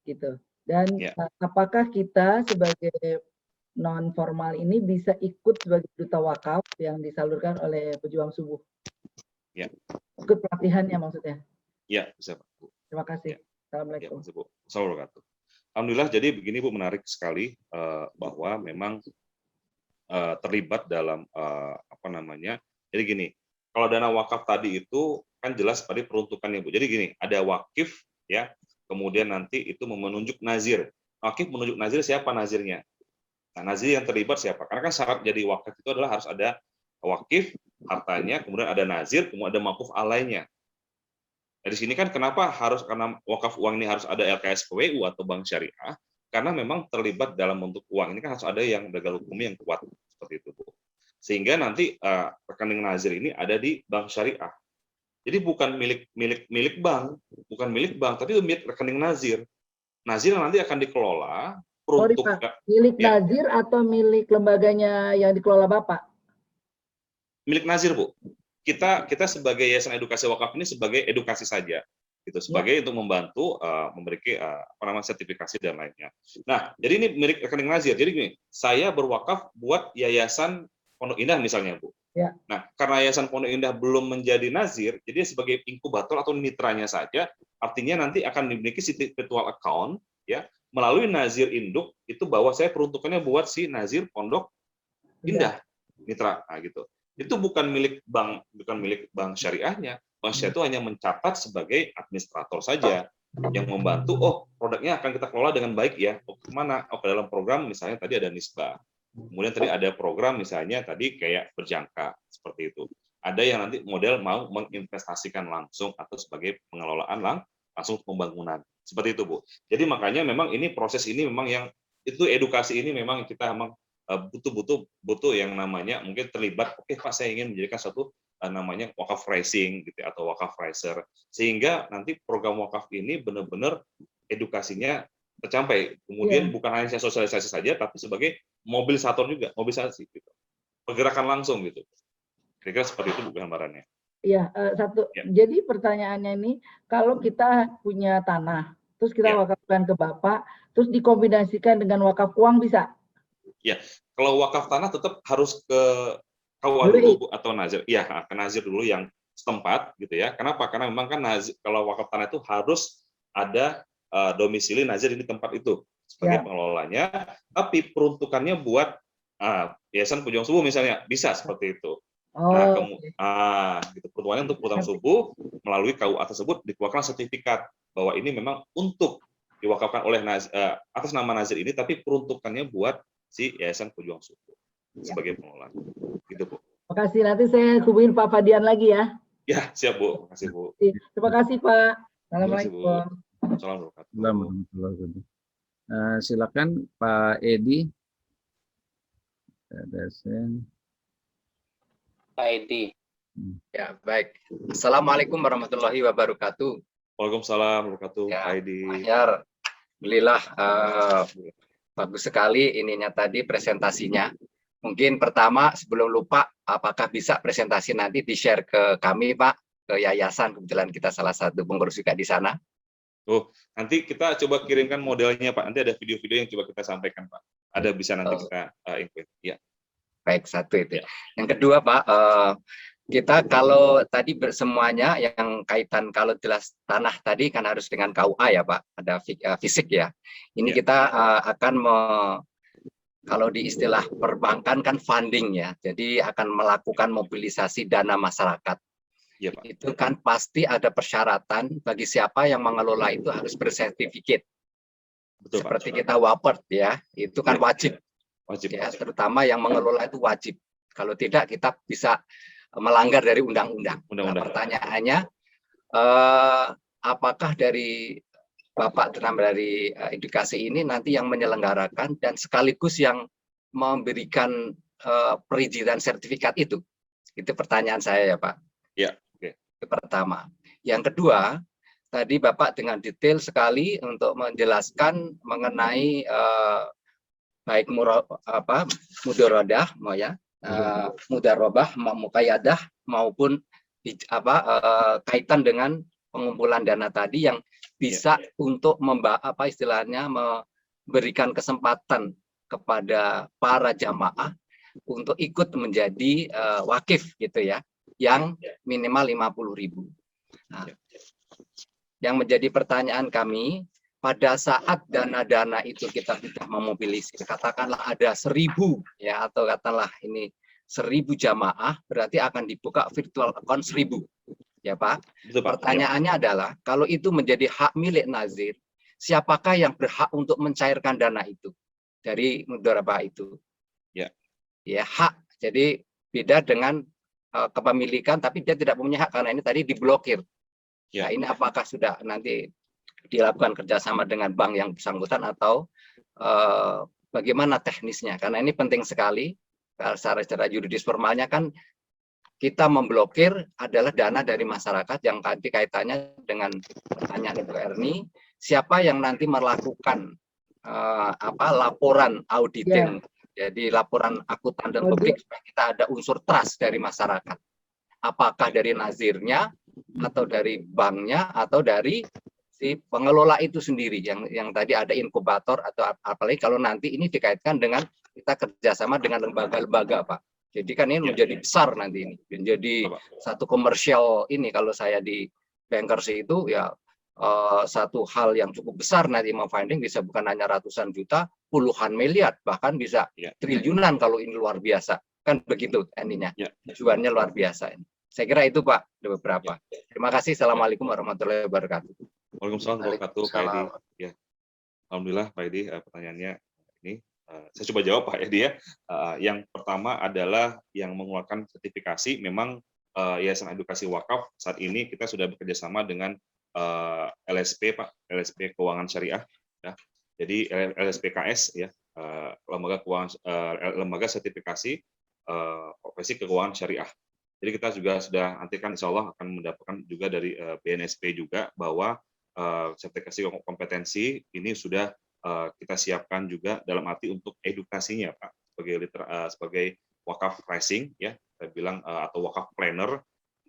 Speaker 7: Gitu. Dan apakah kita sebagai non formal ini bisa ikut sebagai duta wakaf yang disalurkan oleh pejuang subuh? Ikut pelatihannya maksudnya?
Speaker 3: Ya, bisa Pak.
Speaker 7: Terima kasih. Assalamualaikum.
Speaker 3: Assalamualaikum. Alhamdulillah, jadi begini Bu, menarik sekali bahwa memang terlibat dalam jadi gini, kalau dana wakaf tadi itu kan jelas tadi peruntukannya Bu. Jadi gini, ada wakif ya, kemudian nanti itu menunjuk nazir. Wakif menunjuk nazir, siapa nazirnya? Nah, nazir yang terlibat siapa? Karena kan syarat jadi wakaf itu adalah harus ada wakif, hartanya, kemudian ada nazir, kemudian ada maquf alainya. Dari sini kan karena wakaf uang ini harus ada LKSPWU atau bank syariah, karena memang terlibat dalam bentuk uang ini kan harus ada yang legal hukumnya yang kuat seperti itu Bu. Sehingga nanti rekening nazir ini ada di bank syariah. Jadi bukan milik bank, tapi milik rekening nazir. Nazir nanti akan dikelola
Speaker 7: peruntuk milik nazir atau milik lembaganya yang dikelola Bapak?
Speaker 3: Milik nazir Bu. Kita sebagai Yayasan Edukasi Wakaf ini sebagai edukasi saja, gitu, sebagai untuk membantu memberikan sertifikasi dan lainnya. Nah, jadi ini milik rekening nazir. Jadi gini, saya berwakaf buat Yayasan Pondok Indah misalnya Bu.
Speaker 7: Ya.
Speaker 3: Nah, karena Yayasan Pondok Indah belum menjadi nazir, jadi sebagai inkubator atau mitranya saja, artinya nanti akan dimiliki virtual account ya melalui nazir induk itu bahwa saya peruntukannya buat si nazir Pondok Indah mitra, nah, gitu. Itu bukan milik bank syariahnya. Bank syariah itu hanya mencatat sebagai administrator saja yang membantu. Produknya akan kita kelola dengan baik ya. Kemana? Ke dalam program misalnya tadi ada nisbah. Kemudian tadi ada program misalnya tadi kayak berjangka seperti itu. Ada yang nanti model mau menginvestasikan langsung atau sebagai pengelolaan langsung pembangunan seperti itu Bu. Jadi makanya memang ini proses ini memang yang itu edukasi ini memang kita memang butuh yang namanya mungkin terlibat. Oke Pak, saya ingin menjadikan suatu namanya wakaf rising gitu atau wakaf riser, sehingga nanti program wakaf ini benar-benar edukasinya tercapai. Kemudian bukan hanya sosialisasi saja, tapi sebagai mobilisator juga, mobilisasi gitu, pergerakan langsung gitu. Kira-kira seperti itu gambarannya.
Speaker 7: Iya, jadi pertanyaannya ini, kalau kita punya tanah, terus kita wakafkan ke Bapak, terus dikombinasikan dengan wakaf uang bisa?
Speaker 3: Ya, kalau wakaf tanah tetap harus ke KUA dulu atau nazir. Iya, ke nazir dulu yang setempat gitu ya. Kenapa? Karena memang kan nazir, kalau wakaf tanah itu harus ada domisili nazir di tempat itu sebagai pengelolanya, tapi peruntukannya buat Yayasan Pejuang Subuh misalnya, bisa seperti itu. Gitu. Peruntukannya untuk program subuh melalui KUA tersebut dikeluarkan sertifikat bahwa ini memang untuk diwakafkan oleh atas nama nazir ini, tapi peruntukannya buat si Yayasan Pejuang Subuh sebagai pengelola. Gitu Bu.
Speaker 7: Terima kasih. Nanti saya hubungin Pak Fadian lagi ya.
Speaker 3: Ya, siap Bu. Terima kasih Bu.
Speaker 7: Terima kasih Pak. Assalamualaikum.
Speaker 3: Assalamualaikum.
Speaker 4: Silakan Pak Edi.
Speaker 6: Pak Edi.
Speaker 8: Ya, baik. Assalamualaikum warahmatullahi wabarakatuh.
Speaker 3: Waalaikumsalam warahmatullahi wabarakatuh.
Speaker 8: Ya,
Speaker 3: Pak Edi.
Speaker 8: Alhamdulillah, bagus sekali ininya tadi presentasinya. Mungkin pertama sebelum lupa, apakah bisa presentasi nanti di-share ke kami Pak, ke yayasan, kebetulan kita salah satu pengurus juga di sana.
Speaker 3: Nanti kita coba kirimkan modelnya Pak. Nanti ada video-video yang coba kita sampaikan Pak. Ada bisa nanti kita input. Ya.
Speaker 8: Baik, satu itu. Yang kedua Pak, kita kalau tadi semuanya yang kaitan kalau jelas tanah tadi kan harus dengan KUA ya Pak, ada fisik ya. Ini kita akan kalau di istilah perbankan kan funding ya, jadi akan melakukan mobilisasi dana masyarakat.
Speaker 3: Ya, Pak.
Speaker 8: Itu kan pasti ada persyaratan bagi siapa yang mengelola itu harus bersertifikat.
Speaker 3: Betul,
Speaker 8: seperti
Speaker 3: Pak.
Speaker 8: Kita WAPERT ya, itu kan wajib.
Speaker 3: Wajib
Speaker 8: ya, terutama yang mengelola itu wajib. Kalau tidak kita bisa melanggar dari undang-undang. Nah, pertanyaannya, apakah dari Bapak dari edukasi ini nanti yang menyelenggarakan dan sekaligus yang memberikan perizinan sertifikat itu? Itu pertanyaan saya ya Pak.
Speaker 3: Ya, oke.
Speaker 8: Itu pertama. Yang kedua, tadi Bapak dengan detail sekali untuk menjelaskan mengenai baik mudorodah, mudarobah, mukayadah maupun kaitan dengan pengumpulan dana tadi yang bisa untuk istilahnya memberikan kesempatan kepada para jamaah untuk ikut menjadi wakif gitu ya, yang minimal 50.000. Nah, yang menjadi pertanyaan kami, pada saat dana-dana itu kita sudah memobilisir, katakanlah ada 1.000 ya, atau katakanlah ini 1.000 jamaah, berarti akan dibuka virtual account 1.000 ya Pak.
Speaker 3: Betul, Pak.
Speaker 8: Pertanyaannya adalah kalau itu menjadi hak milik nazir, siapakah yang berhak untuk mencairkan dana itu dari mudharabah itu? Ya hak. Jadi beda dengan kepemilikan, tapi dia tidak punya hak karena ini tadi diblokir. Nah, ini apakah sudah nanti dilakukan kerjasama dengan bank yang bersangkutan atau bagaimana teknisnya? Karena ini penting sekali. Secara yuridis formalnya kan kita memblokir adalah dana dari masyarakat yang tadi kaitannya dengan pertanyaan Ibu Erni, siapa yang nanti melakukan laporan auditing, jadi laporan akuntan dan publik supaya kita ada unsur trust dari masyarakat. Apakah dari nazirnya atau dari banknya atau dari si pengelola itu sendiri yang tadi ada inkubator atau apalagi kalau nanti ini dikaitkan dengan kita kerjasama dengan lembaga-lembaga Pak. Jadi kan ini menjadi besar nanti ini, menjadi satu komersial ini kalau saya di bankers itu ya satu hal yang cukup besar nanti mau finding bisa bukan hanya ratusan juta, puluhan miliar bahkan bisa triliunan kalau ini luar biasa kan begitu ininya tujuannya luar biasa ini. Saya kira itu Pak ada beberapa. Terima kasih. Assalamualaikum warahmatullahi wabarakatuh.
Speaker 3: Waalaikumsalam warahmatullahi wabarakatuh Pak Edi. Ya. Alhamdulillah Pak Edi pertanyaannya ini. Saya coba jawab Pak Edi ya. Yang pertama adalah yang mengeluarkan sertifikasi memang Yayasan Edukasi Wakaf saat ini kita sudah bekerja sama dengan LSP Pak, LSP Keuangan Syariah ya. Jadi LSPKS ya. lembaga sertifikasi profesi keuangan syariah. Jadi kita juga sudah nanti kan insya Allah akan mendapatkan juga dari BNSP juga bahwa sertifikasi kompetensi ini sudah kita siapkan juga dalam arti untuk edukasinya Pak sebagai wakaf pricing ya saya bilang atau wakaf planner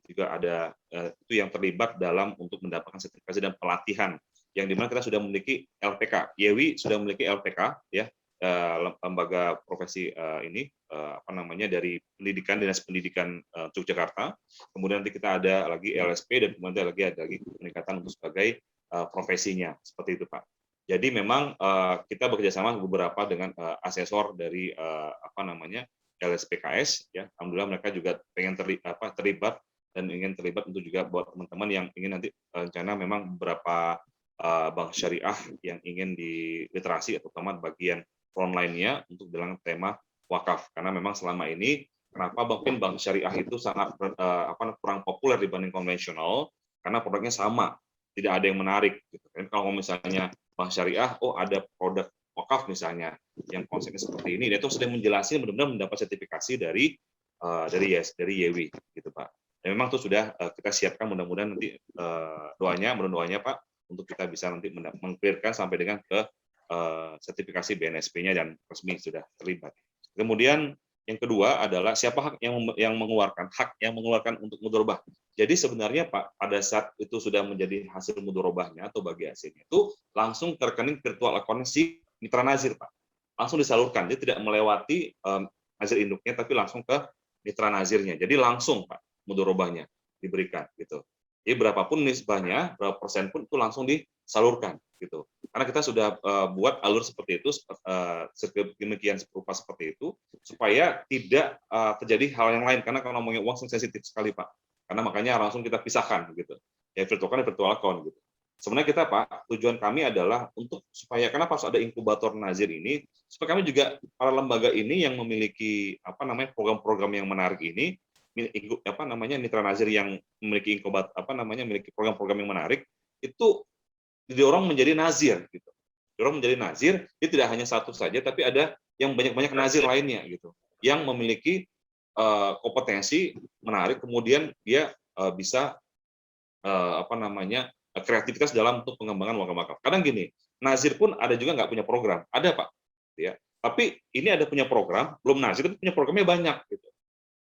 Speaker 3: juga ada itu yang terlibat dalam untuk mendapatkan sertifikasi dan pelatihan yang dimana kita sudah memiliki LPK, YEWI sudah memiliki LPK ya lembaga profesi ini dari pendidikan Dinas Pendidikan Yogyakarta. Kemudian nanti kita ada lagi LSP dan kemudian ada lagi peningkatan untuk sebagai profesinya seperti itu Pak. Jadi memang kita bekerjasama beberapa dengan asesor dari LSPKS ya. Alhamdulillah mereka juga pengen terlibat dan ingin terlibat untuk juga buat teman-teman yang ingin nanti rencana memang beberapa bank syariah yang ingin di literasi atau teman bagian online-nya untuk dalam tema wakaf karena memang selama ini kenapa mungkin bank syariah itu sangat kurang populer dibanding konvensional karena produknya sama tidak ada yang menarik gitu kan kalau misalnya bank syariah ada produk wakaf misalnya yang konsepnya seperti ini dia itu sudah menjelaskan benar-benar mendapat sertifikasi dari YEWI gitu Pak dan memang itu sudah kita siapkan mudah-mudahan nanti doanya Pak untuk kita bisa nanti mengclearkan sampai dengan ke sertifikasi BNSP-nya dan resmi sudah terlibat. Kemudian yang kedua adalah siapa hak yang mengeluarkan untuk mudharabah. Jadi sebenarnya Pak pada saat itu sudah menjadi hasil mudharabahnya atau bagi hasilnya itu langsung ke rekening virtual account si mitra nazir Pak. Langsung disalurkan, dia tidak melewati nazir induknya tapi langsung ke mitra nazirnya. Jadi langsung Pak mudharabahnya diberikan gitu. Jadi berapapun nisbahnya, berapa persen pun itu langsung disalurkan gitu. Karena kita sudah buat alur seperti itu, demikian serupa seperti itu, supaya tidak terjadi hal yang lain. Karena kalau ngomongin uang sensitif sekali Pak. Karena makanya langsung kita pisahkan gitu. Ya virtual account gitu. Sebenarnya kita Pak, tujuan kami adalah untuk supaya kenapa harus ada inkubator nazir ini, supaya kami juga para lembaga ini yang memiliki program-program yang menarik ini mitra nazir yang memiliki memiliki program-program yang menarik itu didorong menjadi nazir gitu. Didorong menjadi nazir, dia tidak hanya satu saja tapi ada yang banyak-banyak nazir lainnya gitu. Yang memiliki kompetensi menarik kemudian dia bisa kreativitas dalam untuk pengembangan wakaf. Kadang gini, nazir pun ada juga nggak punya program. Ada Pak ya. Tapi ini ada punya program, belum nazir tapi punya programnya banyak gitu.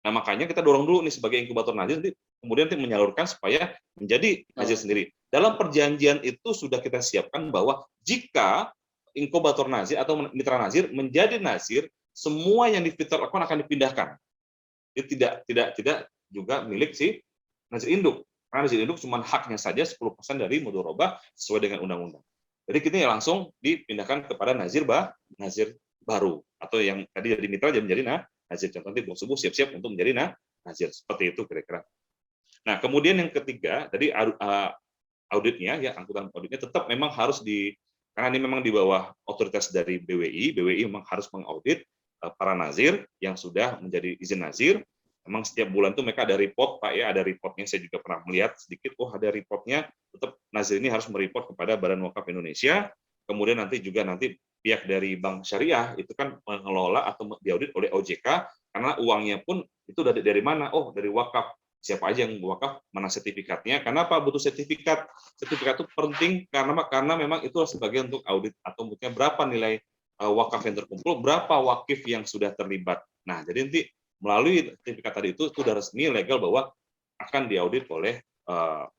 Speaker 3: Nah, makanya kita dorong dulu nih sebagai inkubator nazir, kemudian menyalurkan supaya menjadi nazir sendiri. Dalam perjanjian itu sudah kita siapkan bahwa jika inkubator nazir atau mitra nazir menjadi nazir, semua yang di virtual account akan dipindahkan. Itu tidak juga milik si nazir induk. Karena nazir induk cuma haknya saja 10% dari mudharabah sesuai dengan undang-undang. Jadi kita langsung dipindahkan kepada nazir baru atau yang tadi jadi mitra jadi menjadi nazir. Contoh nanti subuh siap-siap untuk menjadi nazir. Seperti itu kira-kira. Nah, kemudian yang ketiga, tadi auditnya, ya angkutan auditnya tetap memang harus karena ini memang di bawah otoritas dari BWI. BWI memang harus mengaudit para nazir yang sudah menjadi izin nazir. Memang setiap bulan itu mereka ada report, Pak ya, ada reportnya. Saya juga pernah melihat sedikit, ada reportnya. Tetap nazir ini harus mereport kepada Badan Wakaf Indonesia. Kemudian nanti pihak dari Bank Syariah itu kan mengelola atau diaudit oleh OJK karena uangnya pun itu dari mana? Oh, dari wakaf. Siapa aja yang wakaf, mana sertifikatnya? Kenapa butuh sertifikat? Sertifikat itu penting karena memang itu sebagai untuk audit atau mungkin berapa nilai wakaf yang terkumpul, berapa wakif yang sudah terlibat. Nah, jadi nanti melalui sertifikat tadi itu sudah resmi legal bahwa akan diaudit oleh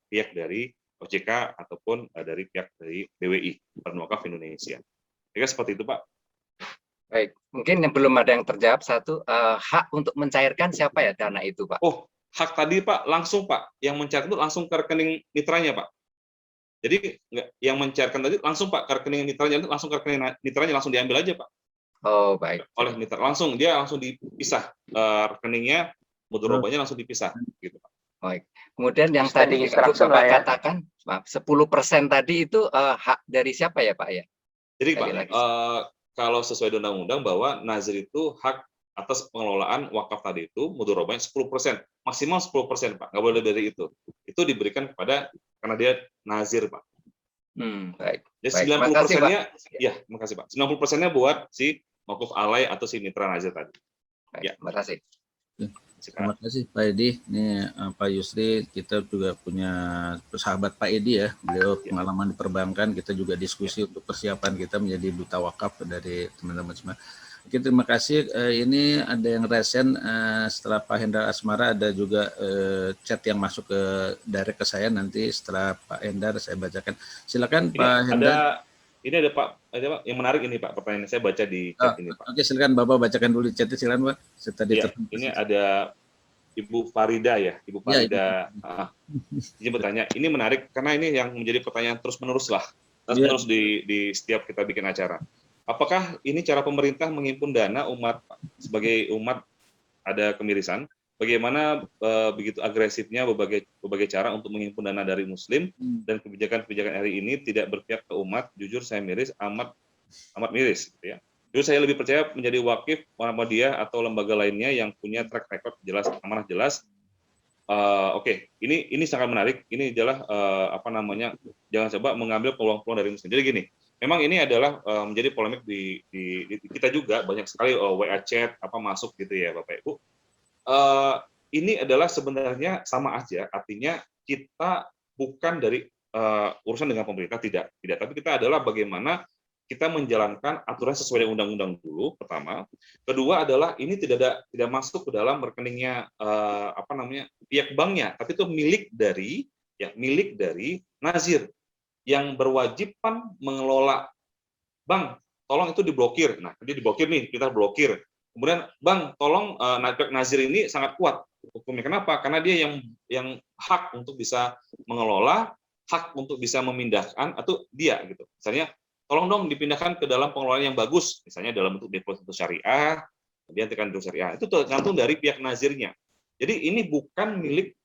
Speaker 3: pihak dari OJK ataupun dari pihak dari BWI, Badan Wakaf Indonesia. Jadi seperti itu, Pak.
Speaker 8: Baik, mungkin yang belum ada yang terjawab satu, hak untuk mencairkan siapa ya dana itu, Pak?
Speaker 3: Oh, hak tadi, Pak, langsung, Pak. Yang mencairkan itu langsung ke rekening mitranya, Pak. Jadi yang mencairkan tadi langsung, Pak, ke rekening mitranya, langsung ke rekening mitranya, langsung diambil aja, Pak.
Speaker 8: Oh, baik.
Speaker 3: Oleh mitra, dia langsung dipisah rekeningnya, mudharabahnya langsung dipisah, gitu, Pak.
Speaker 8: Baik. Kemudian yang tadi Bapak katakan, 10% tadi itu hak dari siapa ya, Pak ya?
Speaker 3: Jadi Pak, kalau sesuai undang-undang bahwa nazir itu hak atas pengelolaan wakaf tadi itu mudharabahnya 10%, maksimal 10%, Pak, nggak boleh dari itu. Itu diberikan kepada karena dia nazir, Pak.
Speaker 8: Baik.
Speaker 3: Jadi 90%-nya, ya, makasih Pak. 90%-nya buat si mauquf alai atau si mitra nazir tadi.
Speaker 8: Ya, terima kasih.
Speaker 4: Terima kasih Pak Edi. Ini Pak Yusri, kita juga punya sahabat Pak Edi ya. Beliau pengalaman di perbankan, kita juga diskusi untuk persiapan kita menjadi duta wakaf dari teman-teman semua. Oke, terima kasih. Ini ada yang resen setelah Pak Hendar Asmara, ada juga chat yang masuk ke direct ke saya, nanti setelah Pak Hendar saya bacakan. Silakan
Speaker 3: Ini
Speaker 4: Pak Hendar.
Speaker 3: Ini ada Pak yang menarik ini Pak, pertanyaan saya baca di chat ini Pak.
Speaker 4: Oke, silakan Bapak bacakan dulu chatnya, silakan Pak.
Speaker 3: Ini ada Ibu Farida ya, Ibu Farida. Ini bertanya, ini menarik karena ini yang menjadi pertanyaan terus-menerus lah, terus di setiap kita bikin acara. Apakah ini cara pemerintah menghimpun dana umat sebagai umat ada kemirisan? Bagaimana begitu agresifnya berbagai cara untuk menghimpun dana dari Muslim dan kebijakan-kebijakan hari ini tidak berpihak ke umat? Jujur saya miris, amat miris, gitu ya. Jujur saya lebih percaya menjadi wakif Muhammadiyah atau lembaga lainnya yang punya track record jelas, amanah jelas. Oke, ini sangat menarik. Ini adalah jangan coba mengambil peluang-peluang dari Muslim. Jadi gini. Memang ini adalah menjadi polemik di kita juga, banyak sekali WA chat masuk gitu ya Bapak Ibu. Ini adalah sebenarnya sama aja, artinya kita bukan dari urusan dengan pemerintah, tidak, tapi kita adalah bagaimana kita menjalankan aturan sesuai dengan undang-undang dulu, pertama. Kedua adalah ini tidak masuk ke dalam rekeningnya pihak banknya, tapi itu milik dari nazir yang berwajiban mengelola. Bang, tolong itu diblokir. Nah, dia diblokir nih, kita blokir. Kemudian, Bang, tolong nazir ini sangat kuat hukumnya. Kenapa? Karena dia yang hak untuk bisa mengelola, hak untuk bisa memindahkan, atau dia gitu. Misalnya, tolong dong dipindahkan ke dalam pengelolaan yang bagus, misalnya dalam bentuk deposito syariah, kemudian tekan deposito syariah. Itu tergantung dari pihak nazirnya. Jadi ini bukan milik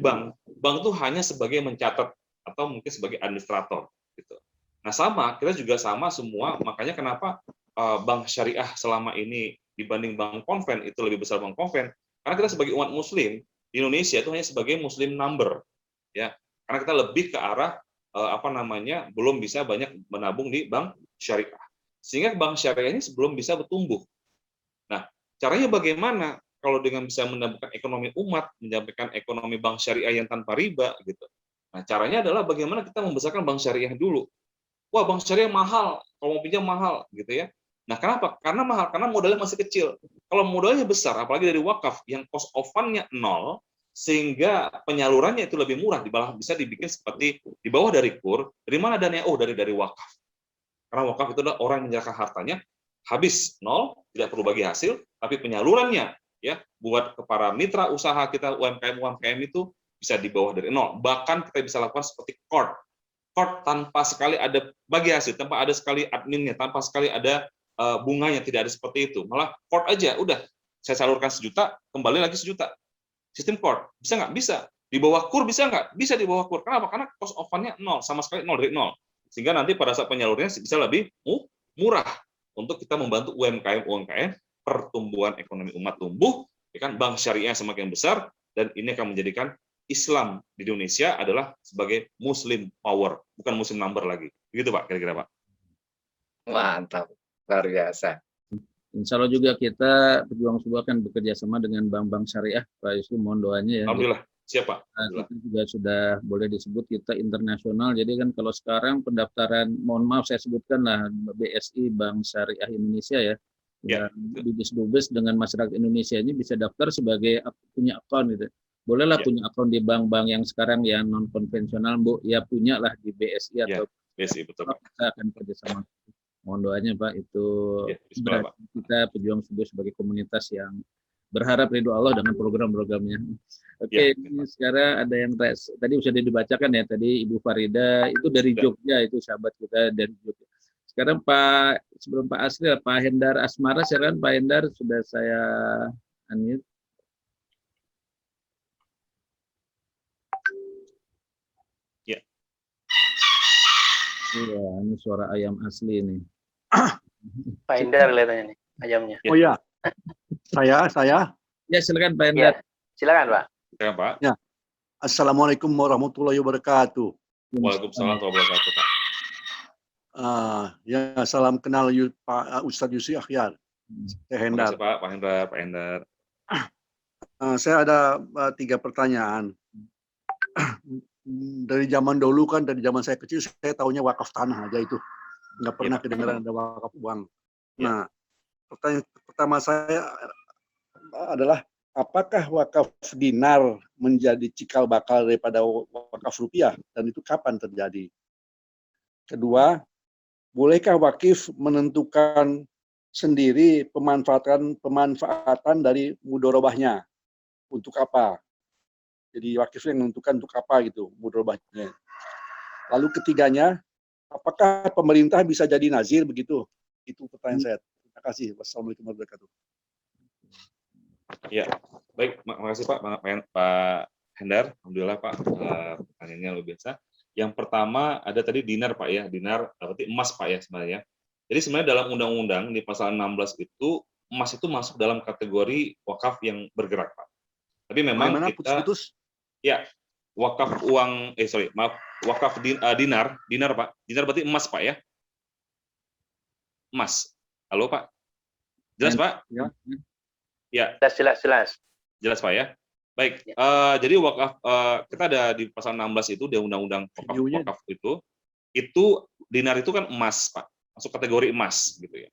Speaker 3: bank. Bank itu hanya sebagai mencatat atau mungkin sebagai administrator gitu. Nah, kita juga sama semua, makanya kenapa bank syariah selama ini dibanding bank konven itu lebih besar bank konven, karena kita sebagai umat muslim di Indonesia itu hanya sebagai muslim number ya. Karena kita lebih ke arah belum bisa banyak menabung di bank syariah. Sehingga bank syariah ini sebelum bisa bertumbuh. Nah, caranya bagaimana kalau dengan bisa menambahkan ekonomi umat, menyampaikan ekonomi bank syariah yang tanpa riba gitu. Nah, caranya adalah bagaimana kita membesarkan bank syariah dulu. Wah, bank syariah mahal, kalau mau pinjam mahal, gitu ya. Nah, kenapa? Karena mahal, karena modalnya masih kecil. Kalau modalnya besar, apalagi dari wakaf, yang cost of fund-nya 0, sehingga penyalurannya itu lebih murah, bisa dibikin seperti di bawah dari KUR. Dari mana dananya? Oh, dari wakaf. Karena wakaf itu adalah orang menyerahkan hartanya, habis 0, tidak perlu bagi hasil, tapi penyalurannya, ya, buat ke para mitra usaha kita, UMKM itu, bisa di bawah dari 0. Bahkan kita bisa lakukan seperti Court tanpa sekali ada bagi hasil, tanpa ada sekali adminnya, tanpa sekali ada bunganya, tidak ada seperti itu. Malah Court aja, udah saya salurkan 1 juta, kembali lagi 1 juta. Sistem Court bisa nggak? Bisa. Di bawah KUR bisa nggak? Bisa di bawah KUR. Kenapa? Karena cost of fund-nya 0, sama sekali 0 dari 0. Sehingga nanti pada saat penyalurnya bisa lebih murah untuk kita membantu UMKM, pertumbuhan ekonomi umat tumbuh, ya kan, bank syariah semakin besar, dan ini akan menjadikan Islam di Indonesia adalah sebagai Muslim power, bukan Muslim number lagi. Begitu Pak, kira-kira Pak.
Speaker 8: Mantap, luar biasa.
Speaker 4: Insya Allah juga kita Pejuang Subuh akan bekerja sama dengan bank-bank syariah, Pak Yusuf, mohon doanya ya.
Speaker 3: Alhamdulillah, siap Pak.
Speaker 4: Kita juga sudah boleh disebut kita internasional, jadi kan kalau sekarang pendaftaran, mohon maaf saya sebutkan lah, BSI, Bank Syariah Indonesia ya, Dubes dengan masyarakat Indonesia ini bisa daftar sebagai punya akun gitu. Bolehlah punya akun di bank-bank yang sekarang yang non konvensional, Bu, ya punya lah di BSI atau
Speaker 3: BSI, betul Pak.
Speaker 4: Kita akan kerjasama. Mohon doanya Pak, itu kita Pejuang Subuh sebagai komunitas yang berharap ridho Allah dengan program-programnya. Oke, ini sekarang ada yang tadi sudah dibacakan ya, tadi Ibu Farida itu dari Jogja, itu sahabat kita dari Jogja. Sekarang sebelum Pak Asri, Pak Hendar Asmara, silakan Pak Hendar, sudah saya unmute. Iya, ini suara ayam asli ini.
Speaker 6: Pak Hendar kelihatannya nih, ayamnya.
Speaker 9: Oh ya, saya.
Speaker 4: Ya, silakan Pak Hendar.
Speaker 6: Ya, silakan Pak.
Speaker 3: Silakan Pak.
Speaker 9: Ya. Assalamualaikum warahmatullahi wabarakatuh.
Speaker 3: Waalaikumsalam warahmatullahi wabarakatuh Pak.
Speaker 9: Ya, salam kenal Pak Ustadz Yusri Akhyar. Saya
Speaker 3: Terima
Speaker 9: Hendar.
Speaker 3: kasih Pak Hendar, Pak Hendar.
Speaker 9: Saya ada 3 pertanyaan. Dari zaman dulu kan, dari zaman saya kecil, saya taunya wakaf tanah aja itu. Nggak pernah kedengaran ada wakaf uang. Nah, pertanyaan pertama saya adalah, apakah wakaf dinar menjadi cikal bakal daripada wakaf rupiah, dan itu kapan terjadi? Kedua, bolehkah wakif menentukan sendiri pemanfaatan dari mudorobahnya? Untuk apa? Jadi wakif yang menentukan untuk apa gitu mudorobahnya. Lalu ketiganya, apakah pemerintah bisa jadi nazir begitu? Itu pertanyaan saya. Terima kasih. Wassalamualaikum warahmatullahi wabarakatuh.
Speaker 3: Ya, baik. Makasih Pak Hendar. Alhamdulillah Pak, pertanyaannya luar biasa. Yang pertama ada tadi dinar Pak ya, dinar berarti emas Pak ya sebenarnya. Jadi sebenarnya dalam undang-undang di pasal 16 itu emas itu masuk dalam kategori wakaf yang bergerak Pak. Tapi memang kita
Speaker 9: putus-putus?
Speaker 3: Ya, wakaf uang wakaf dinar Pak. Dinar berarti emas Pak ya. Emas. Halo Pak. Jelas Pak? Ya.
Speaker 6: Jelas.
Speaker 3: Jelas Pak ya. Baik. Jadi wakaf kita ada di pasal 16 itu di undang-undang wakaf itu dinar itu kan emas Pak. Masuk kategori emas gitu ya.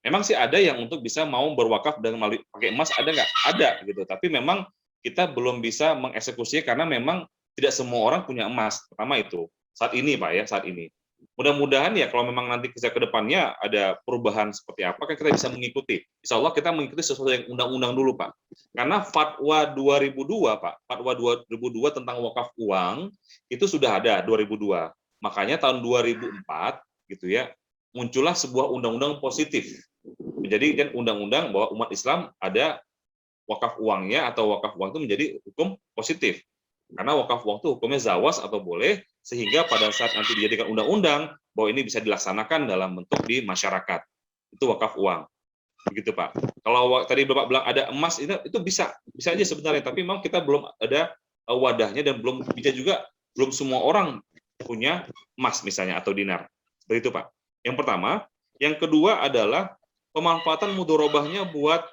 Speaker 3: Memang sih ada yang untuk bisa mau berwakaf dengan melalui pakai emas, ada nggak? Ada gitu. Tapi memang kita belum bisa mengeksekusinya karena memang tidak semua orang punya emas. Pertama itu. Saat ini Pak ya, saat ini. Mudah-mudahan ya kalau memang nanti ke depannya ada perubahan seperti apa kan kita bisa mengikuti. Insya Allah kita mengikuti sesuai yang undang-undang dulu Pak. Karena Fatwa 2002 Pak, Fatwa 2002 tentang wakaf uang itu sudah ada 2002. Makanya tahun 2004 gitu ya, muncullah sebuah undang-undang positif. Menjadi kan undang-undang bahwa umat Islam ada wakaf uangnya atau wakaf uang itu menjadi hukum positif. Karena wakaf uang itu hukumnya zawas atau boleh, sehingga pada saat nanti dijadikan undang-undang, bahwa ini bisa dilaksanakan dalam bentuk di masyarakat. Itu wakaf uang. Begitu Pak. Kalau tadi Bapak bilang ada emas, itu bisa aja sebenarnya, tapi memang kita belum ada wadahnya dan belum bisa juga, belum semua orang punya emas misalnya atau dinar. Seperti itu Pak. Yang pertama. Yang kedua adalah pemanfaatan mudorobahnya buat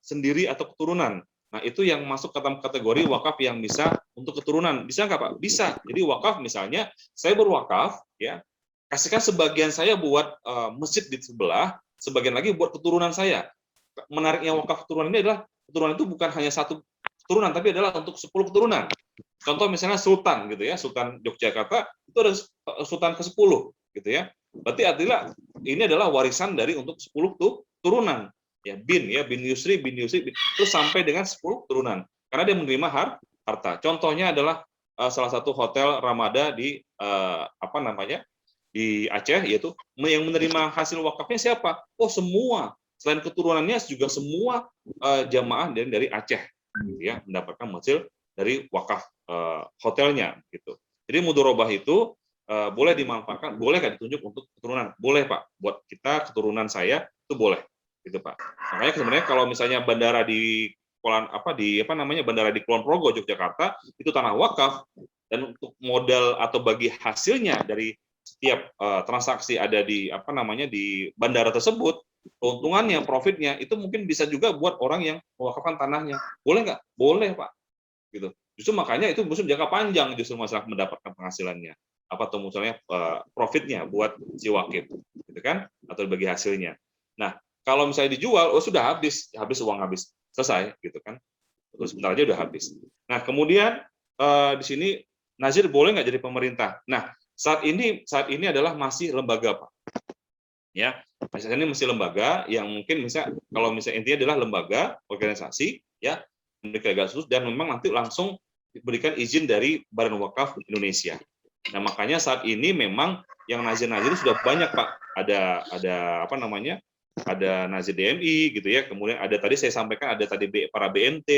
Speaker 3: sendiri atau keturunan. Nah, itu yang masuk ke dalam kategori wakaf yang bisa untuk keturunan. Bisa nggak Pak? Bisa. Jadi wakaf misalnya, saya berwakaf, ya, kasihkan sebagian saya buat masjid di sebelah, sebagian lagi buat keturunan saya. Menariknya wakaf keturunan ini adalah, keturunan itu bukan hanya satu keturunan, tapi adalah untuk 10 keturunan. Contoh misalnya Sultan, gitu ya, Sultan Yogyakarta, itu ada Sultan ke-10, gitu ya. Berarti artinya ini adalah warisan dari untuk 10 turunan. Ya, bin Yusri, terus sampai dengan 10 turunan. Karena dia menerima harta. Contohnya adalah salah satu hotel Ramada di di Aceh, yaitu yang menerima hasil wakafnya siapa? Oh, semua. Selain keturunannya juga semua jamaah dari Aceh, gitu ya, mendapatkan hasil dari wakaf hotelnya, gitu. Jadi mudorobah itu boleh dimanfaatkan, boleh nggak ditunjuk untuk keturunan? Boleh Pak. Buat kita keturunan saya itu boleh. Gitu Pak. Makanya sebenarnya kalau misalnya bandara di bandara di Kulon Progo Yogyakarta itu tanah wakaf, dan untuk modal atau bagi hasilnya dari setiap transaksi ada di di bandara tersebut, keuntungannya, profitnya itu mungkin bisa juga buat orang yang mewakafkan tanahnya. Boleh nggak? Boleh Pak. Gitu. Justru makanya itu justru jangka panjang justru masyarakat mendapatkan penghasilannya. Apa tuh misalnya profitnya buat si wakif, gitu kan? Atau bagi hasilnya. Nah, kalau misalnya dijual, oh sudah habis uang habis, selesai, gitu kan? Terus sebentar aja udah habis. Nah, kemudian di sini nazir boleh nggak jadi pemerintah? Nah, saat ini adalah masih lembaga Pak. Ya, ini masih lembaga yang mungkin kalau misalnya intinya adalah lembaga organisasi, ya, memiliki legal khusus dan memang nanti langsung diberikan izin dari Badan Wakaf Indonesia. Nah, makanya saat ini memang yang nazir-nazir sudah banyak Pak. Ada nazir DMI gitu ya, kemudian ada tadi saya sampaikan ada tadi para BNT,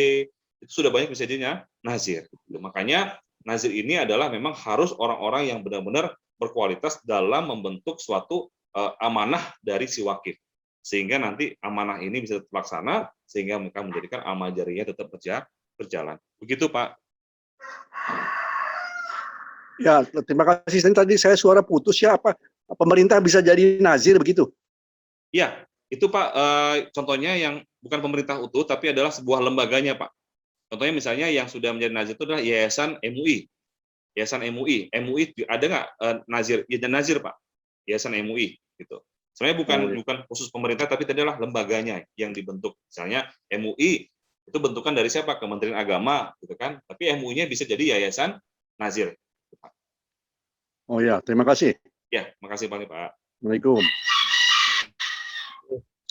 Speaker 3: itu sudah banyak misalnya nazir. Makanya nazir ini adalah memang harus orang-orang yang benar-benar berkualitas dalam membentuk suatu amanah dari si wakif, sehingga nanti amanah ini bisa terlaksana, sehingga mereka menjadikan amal jariah tetap berjalan. Begitu Pak.
Speaker 9: Ya, terima kasih. Tadi saya suara putus ya, apa pemerintah bisa jadi nazir begitu?
Speaker 3: Ya, Itu Pak, contohnya yang bukan pemerintah utuh, tapi adalah sebuah lembaganya Pak. Contohnya misalnya yang sudah menjadi nazir itu adalah Yayasan MUI. Yayasan MUI. MUI ada nggak nazir? Ya, nazir Pak. Yayasan MUI gitu. Sebenarnya bukan khusus pemerintah, tapi itu adalah lembaganya yang dibentuk. Misalnya MUI itu bentukan dari siapa? Kementerian Agama, gitu kan? Tapi MUI-nya bisa jadi Yayasan Nazir.
Speaker 9: Oh ya, terima kasih.
Speaker 3: Ya, makasih Pak.
Speaker 9: Assalamualaikum.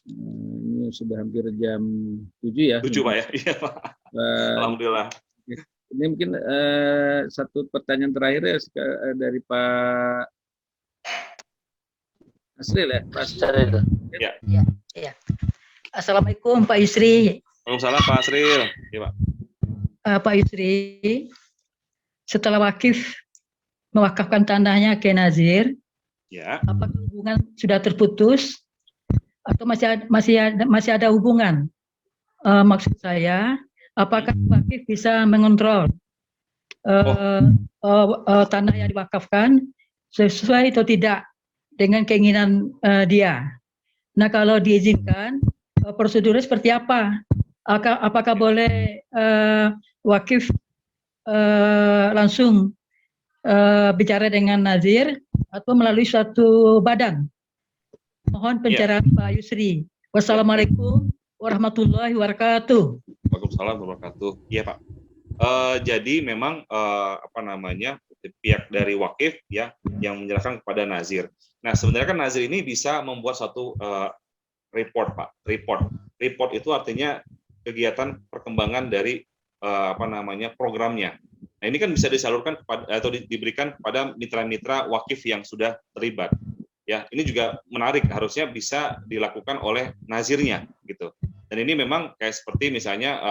Speaker 4: Ini sudah hampir jam 7 ya.
Speaker 3: 7 Pak ya. Iya Pak. Alhamdulillah.
Speaker 4: Ini mungkin satu pertanyaan terakhir ya dari Pak Asril ya. Pak Asril.
Speaker 3: Ya.
Speaker 10: Ya. Assalamualaikum Pak Yusri.
Speaker 3: Waalaikumsalam Pak Asril. Ya, Pak.
Speaker 10: Pak Yusri, setelah wakif mewakafkan tanahnya ke nazir,
Speaker 3: ya.
Speaker 10: Apakah hubungan sudah terputus atau masih ada hubungan? Maksud saya, apakah wakif bisa mengontrol tanah yang diwakafkan sesuai atau tidak dengan keinginan dia? Nah, kalau diizinkan, prosedurnya seperti apa? Apakah boleh wakif langsung bicara dengan nazir atau melalui suatu badan? Mohon pencerahan Pak Yusri. Wassalamualaikum warahmatullahi wabarakatuh.
Speaker 3: Waalaikumsalam warahmatullahi wabarakatuh. Iya Pak. Jadi memang pihak dari wakif ya yang menyerahkan kepada nazir. Nah sebenarnya kan nazir ini bisa membuat satu report Pak. Report itu artinya kegiatan perkembangan dari programnya. Nah ini kan bisa disalurkan kepada atau diberikan kepada mitra-mitra wakif yang sudah terlibat. Ya, ini juga menarik, harusnya bisa dilakukan oleh nazirnya gitu. Dan ini memang kayak seperti misalnya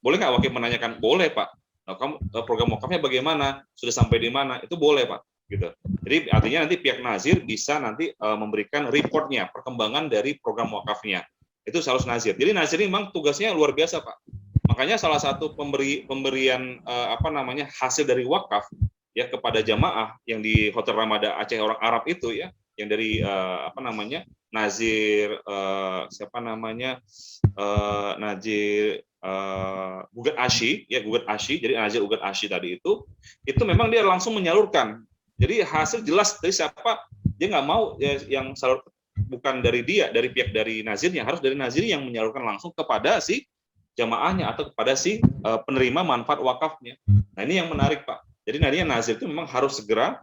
Speaker 3: boleh nggak wakif menanyakan? Boleh Pak. Nah, kamu program wakafnya bagaimana? Sudah sampai di mana? Itu boleh Pak. Gitu. Jadi artinya nanti pihak nazir bisa nanti memberikan reportnya, perkembangan dari program wakafnya. Itu harus nazir. Jadi nazir ini memang tugasnya luar biasa Pak. Makanya salah satu pemberian hasil dari wakaf ya kepada jamaah yang di Hotel Ramada Aceh orang Arab itu ya, yang dari nazir nazir Gugat Asy ya, Gugat Asy. Jadi nazir Gugat Asy tadi itu memang dia langsung menyalurkan. Jadi hasil jelas dari siapa, dia nggak mau ya, yang salur bukan dari dia, dari pihak dari nazirnya, harus dari nazir yang menyalurkan langsung kepada si jamaahnya atau kepada si penerima manfaat wakafnya. Nah ini yang menarik Pak. Jadi nantinya nazir itu memang harus segera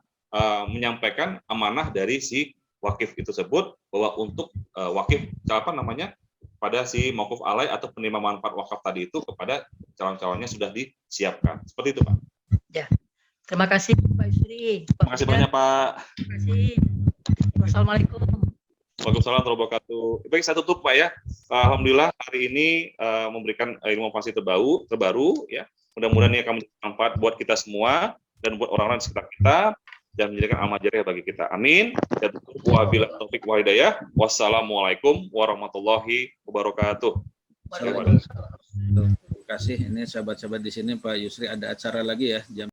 Speaker 3: menyampaikan amanah dari si wakif itu tersebut bahwa untuk wakif pada si mauquf alai atau penerima manfaat wakaf tadi itu kepada calon-calonnya sudah disiapkan. Seperti itu Pak.
Speaker 10: Ya. Terima kasih Pak Yusri.
Speaker 3: Terima kasih banyak Pak.
Speaker 10: Terima kasih. Wassalamualaikum.
Speaker 3: Waalaikumsalam warahmatullahi wabarakatuh. Baik, saya tutup Pak ya. Alhamdulillah hari ini memberikan informasi terbaru ya. Mudah-mudahan ini akan menjadi manfaat buat kita semua dan buat orang-orang di sekitar kita dan menjadikan amal jariah bagi kita. Amin. Saya tutup. Wabillahi taufik wal hidayah. Wassalamualaikum warahmatullahi wabarakatuh.
Speaker 4: Terima kasih. Ini sahabat-sahabat di sini Pak Yusri ada acara lagi ya jam